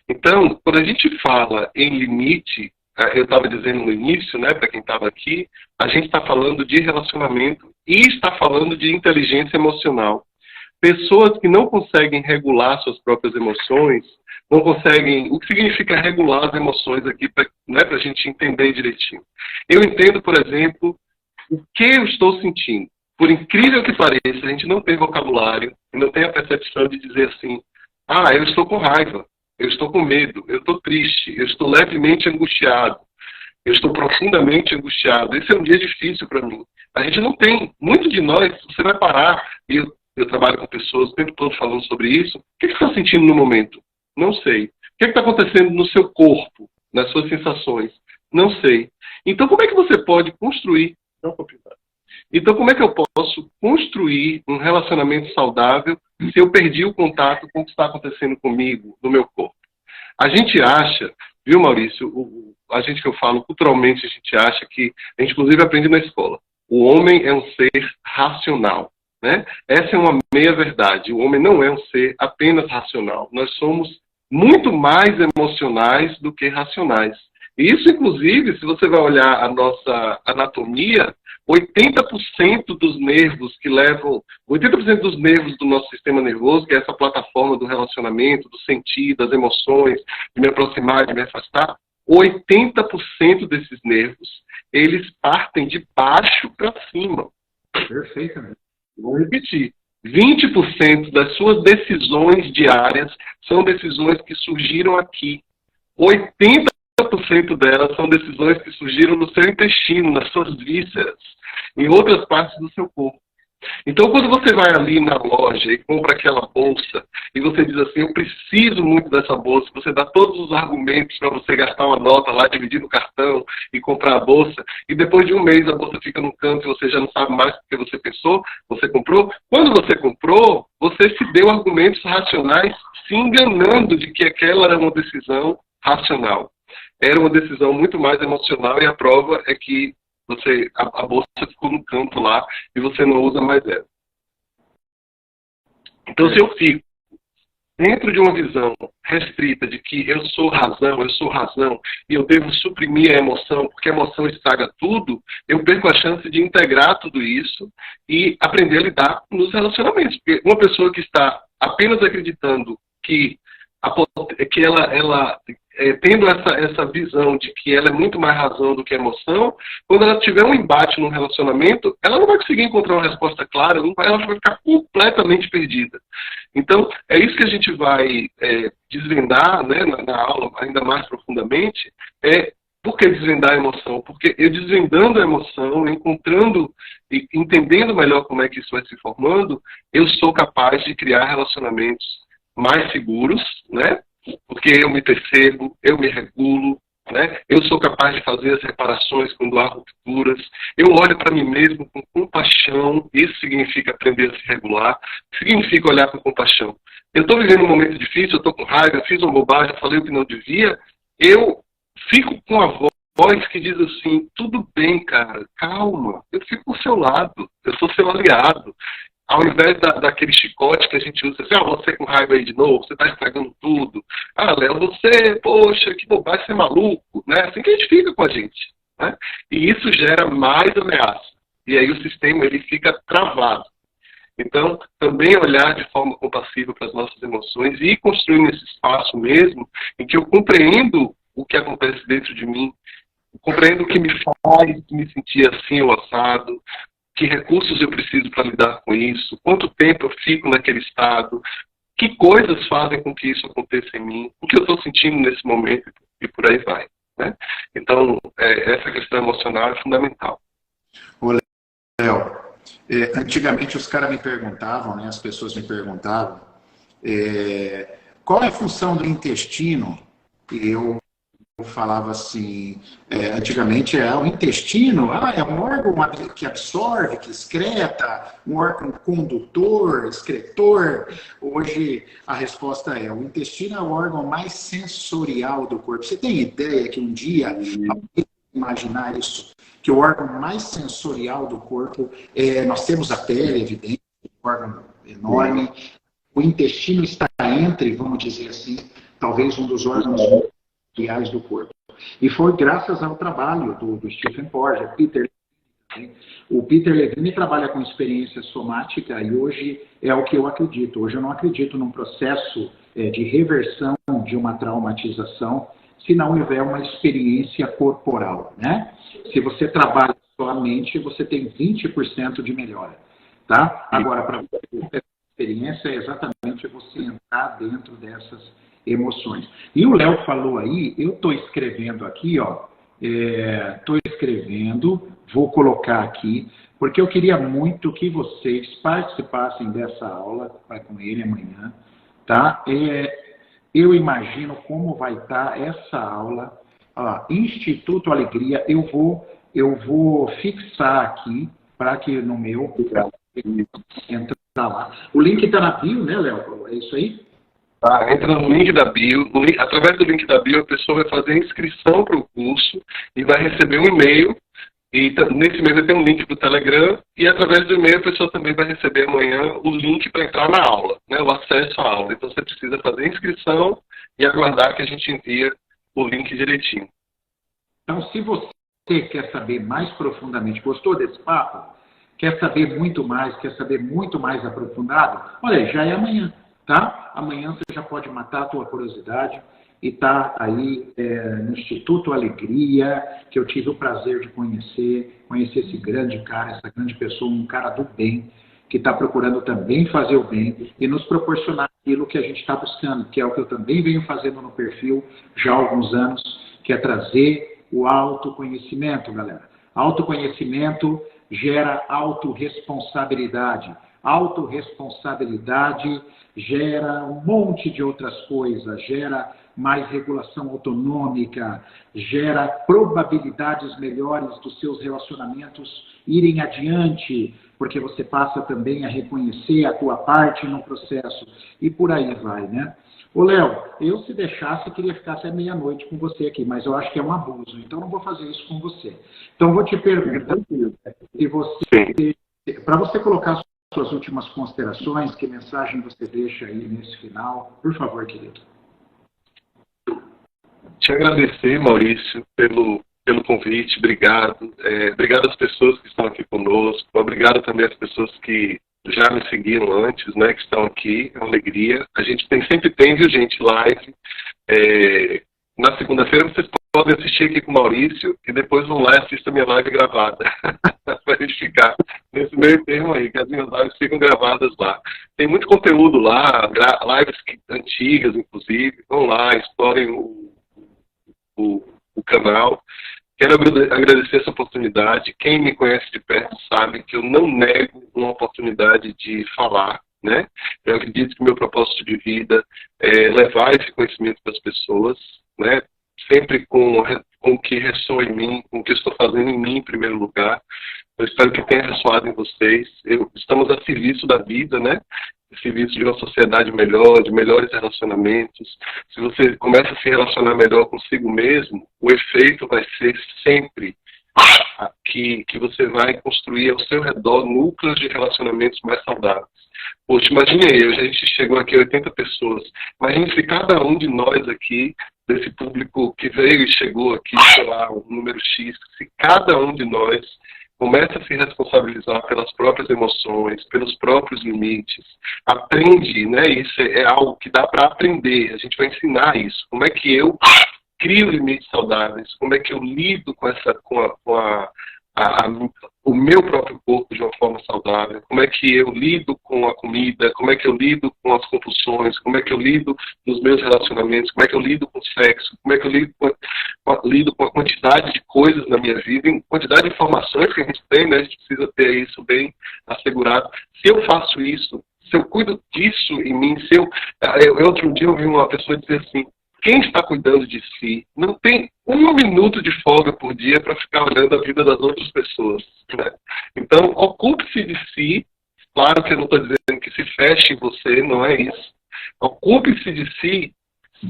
Então, quando a gente fala em limite, eu estava dizendo no início, né, para quem estava aqui, a gente está falando de relacionamento e está falando de inteligência emocional. Pessoas que não conseguem regular suas próprias emoções, não conseguem... O que significa regular as emoções aqui, para a gente entender direitinho? Eu entendo, por exemplo, o que eu estou sentindo. Por incrível que pareça, a gente não tem vocabulário, não tem a percepção de dizer assim, eu estou com raiva, eu estou com medo, eu estou triste, eu estou levemente angustiado, eu estou profundamente angustiado. Esse é um dia difícil para mim. A gente não tem, muito de nós, você vai parar, e eu trabalho com pessoas o tempo todo falando sobre isso. O que você está sentindo no momento? Não sei. O que está acontecendo no seu corpo, nas suas sensações? Não sei. Então, como é que você pode construir? Então, como é que eu posso construir um relacionamento saudável se eu perdi o contato com o que está acontecendo comigo, no meu corpo? A gente acha, viu, Maurício, a gente que eu falo, culturalmente a gente acha que, a gente inclusive aprende na escola, o homem é um ser racional. Né? Essa é uma meia-verdade. O homem não é um ser apenas racional. Nós somos muito mais emocionais do que racionais. E isso, inclusive, se você vai olhar a nossa anatomia, 80% dos nervos que levam... 80% dos nervos do nosso sistema nervoso, que é essa plataforma do relacionamento, do sentir, das emoções, de me aproximar, de me afastar, 80% desses nervos, eles partem de baixo para cima. Perfeitamente. Vou repetir. 20% das suas decisões diárias são decisões que surgiram aqui. 80% delas são decisões que surgiram no seu intestino, nas suas vísceras, em outras partes do seu corpo. Então, quando você vai ali na loja e compra aquela bolsa, e você diz assim, eu preciso muito dessa bolsa, você dá todos os argumentos para você gastar uma nota lá, dividir no cartão e comprar a bolsa, e depois de um mês a bolsa fica no canto e você já não sabe mais o que você pensou, você comprou. Quando você comprou, você se deu argumentos racionais, se enganando de que aquela era uma decisão racional. Era uma decisão muito mais emocional, e a prova é que a bolsa ficou no canto lá e você não usa mais ela. Então, se eu fico dentro de uma visão restrita de que eu sou razão, e eu devo suprimir a emoção, porque a emoção estraga tudo, eu perco a chance de integrar tudo isso e aprender a lidar nos relacionamentos. Porque uma pessoa que está apenas acreditando que ela tendo essa visão de que ela é muito mais razão do que emoção, quando ela tiver um embate num relacionamento, ela não vai conseguir encontrar uma resposta clara, ela vai ficar completamente perdida. Então, é isso que a gente vai desvendar, né, na aula, ainda mais profundamente. Por que desvendar a emoção? Porque eu desvendando a emoção, encontrando e entendendo melhor como é que isso vai se formando, eu sou capaz de criar relacionamentos mais seguros, né? Porque eu me percebo, eu me regulo, né? Eu sou capaz de fazer as reparações quando há rupturas, eu olho para mim mesmo com compaixão. Isso significa aprender a se regular, significa olhar com compaixão. Eu estou vivendo um momento difícil, eu estou com raiva, eu fiz uma bobagem, falei o que não devia, eu fico com a voz que diz assim, tudo bem, cara, calma, eu fico ao seu lado, eu sou seu aliado. Ao invés daquele chicote que a gente usa, assim, você com raiva aí de novo, você está estragando tudo. Léo, você, poxa, que bobagem, você é maluco, né? Assim que a gente fica com a gente, né? E isso gera mais ameaça. E aí o sistema, ele fica travado. Então, também olhar de forma compassiva para as nossas emoções e ir construindo esse espaço mesmo, em que eu compreendo o que acontece dentro de mim, compreendo o que me faz me sentir assim ou assado, que recursos eu preciso para lidar com isso, quanto tempo eu fico naquele estado, que coisas fazem com que isso aconteça em mim, o que eu estou sentindo nesse momento, e por aí vai. Né? Então, essa questão emocional é fundamental. Ô, Léo, antigamente os caras me perguntavam, né, as pessoas me perguntavam, qual é a função do intestino? Eu falava assim, antigamente o intestino, é um órgão que absorve, que excreta, um órgão condutor, excretor. Hoje a resposta o intestino é o órgão mais sensorial do corpo. Você tem ideia que um dia, imaginar isso, que o órgão mais sensorial do corpo, nós temos a pele, evidente, um órgão enorme, o intestino está entre, vamos dizer assim, talvez um dos órgãos sensoriais do corpo. E foi graças ao trabalho do Stephen Porges, Peter Levine. O Peter Levine trabalha com experiência somática e hoje é o que eu acredito. Hoje eu não acredito num processo de reversão de uma traumatização se não houver uma experiência corporal, né? Se você trabalha só a mente, você tem 20% de melhora, tá? Agora, para você ter experiência, é exatamente você entrar dentro dessas emoções. E o Léo falou aí, eu estou escrevendo aqui, estou escrevendo, vou colocar aqui, porque eu queria muito que vocês participassem dessa aula, vai com ele amanhã, tá? Eu imagino como vai estar essa aula. Instituto Alegria, eu vou fixar aqui para que no meu entrar lá. O link está na bio, né, Léo? É isso aí? Entra no link da bio. Através do link da bio, a pessoa vai fazer a inscrição para o curso e vai receber um e-mail. E nesse e-mail vai ter um link para o Telegram. E através do e-mail, a pessoa também vai receber amanhã o link para entrar na aula, né, o acesso à aula. Então você precisa fazer a inscrição e aguardar que a gente envie o link direitinho. Então, se você quer saber mais profundamente, gostou desse papo? Quer saber muito mais aprofundado? Olha, já é amanhã, tá? Amanhã você já pode matar a tua curiosidade e tá aí no Instituto Alegria, que eu tive o prazer de conhecer esse grande cara, essa grande pessoa, um cara do bem, que está procurando também fazer o bem e nos proporcionar aquilo que a gente está buscando, que é o que eu também venho fazendo no perfil já há alguns anos, que é trazer o autoconhecimento, galera. Autoconhecimento gera autorresponsabilidade. Autorresponsabilidade gera um monte de outras coisas, gera mais regulação autonômica, gera probabilidades melhores dos seus relacionamentos irem adiante, porque você passa também a reconhecer a tua parte no processo, e por aí vai, né? Ô, Léo, eu se deixasse, queria ficar até meia-noite com você aqui, mas eu acho que é um abuso, então não vou fazer isso com você. Então, vou te perguntar, se você, para você colocar suas últimas considerações, que mensagem você deixa aí nesse final? Por favor, querido. Te agradecer, Maurício, pelo convite, obrigado. Obrigado às pessoas que estão aqui conosco, obrigado também às pessoas que já me seguiram antes, né, que estão aqui, é uma alegria. A gente sempre tem, viu, gente, live. Na segunda-feira vocês podem assistir aqui com o Maurício e depois vão lá e assistam a minha live gravada. Para a gente ficar nesse meio termo aí, que as minhas lives ficam gravadas lá. Tem muito conteúdo lá, lives antigas, inclusive. Vão lá, explorem o canal. Quero agradecer essa oportunidade. Quem me conhece de perto sabe que eu não nego uma oportunidade de falar, né? Eu acredito que o meu propósito de vida é levar esse conhecimento para as pessoas, né? Sempre com o que ressoa em mim, com o que eu estou fazendo em mim em primeiro lugar. Eu espero que tenha ressoado em vocês. Estamos a serviço da vida, né? A serviço de uma sociedade melhor, de melhores relacionamentos. Se você começa a se relacionar melhor consigo mesmo, o efeito vai ser sempre que você vai construir ao seu redor núcleos de relacionamentos mais saudáveis. Poxa, imagine aí, a gente chegou aqui a 80 pessoas. Imagine se cada um de nós aqui, desse público que veio e chegou aqui, sei lá, um número X, se cada um de nós começa a se responsabilizar pelas próprias emoções, pelos próprios limites, aprende, né? Isso é algo que dá para aprender, a gente vai ensinar isso. Como é que eu crio limites saudáveis? Como é que eu lido com o meu próprio corpo de uma forma saudável? Como é que eu lido com a comida? Como é que eu lido com as compulsões? Como é que eu lido nos meus relacionamentos? Como é que eu lido com o sexo? Como é que eu lido com a quantidade de coisas na minha vida, em quantidade de informações que a gente tem, né? A gente precisa ter isso bem assegurado. Se eu faço isso, se eu cuido disso em mim, outro dia eu vi uma pessoa dizer assim, quem está cuidando de si não tem um minuto de folga por dia para ficar olhando a vida das outras pessoas, né? Então, ocupe-se de si. Claro que eu não estou dizendo que se feche em você, não é isso. Ocupe-se de si,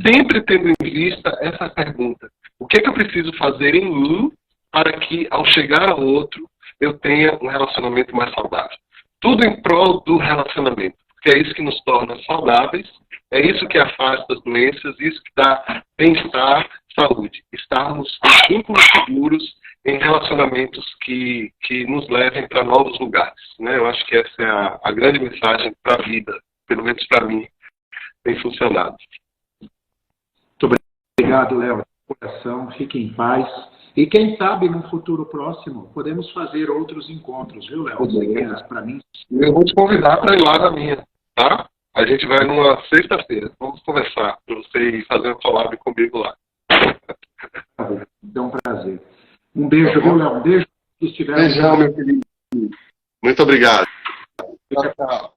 sempre tendo em vista essa pergunta: o que é que eu preciso fazer em mim para que, ao chegar ao outro, eu tenha um relacionamento mais saudável? Tudo em prol do relacionamento, porque é isso que nos torna saudáveis, é isso que afasta as doenças, isso que dá bem-estar, saúde. Estarmos em vínculos seguros, em relacionamentos que nos levem para novos lugares, né? Eu acho que essa é a grande mensagem para a vida, pelo menos para mim, tem funcionado. Muito obrigado, Léo. Coração, fique em paz. E quem sabe, no futuro próximo, podemos fazer outros encontros, viu, Léo? Para mim. Eu vou te convidar para ir lá na minha, tá? A gente vai numa sexta-feira. Vamos conversar, para você ir fazer uma collab comigo lá. É um prazer. Um beijo, viu, Léo? Um beijo. Beijão, meu querido. Muito obrigado. Tchau, tchau.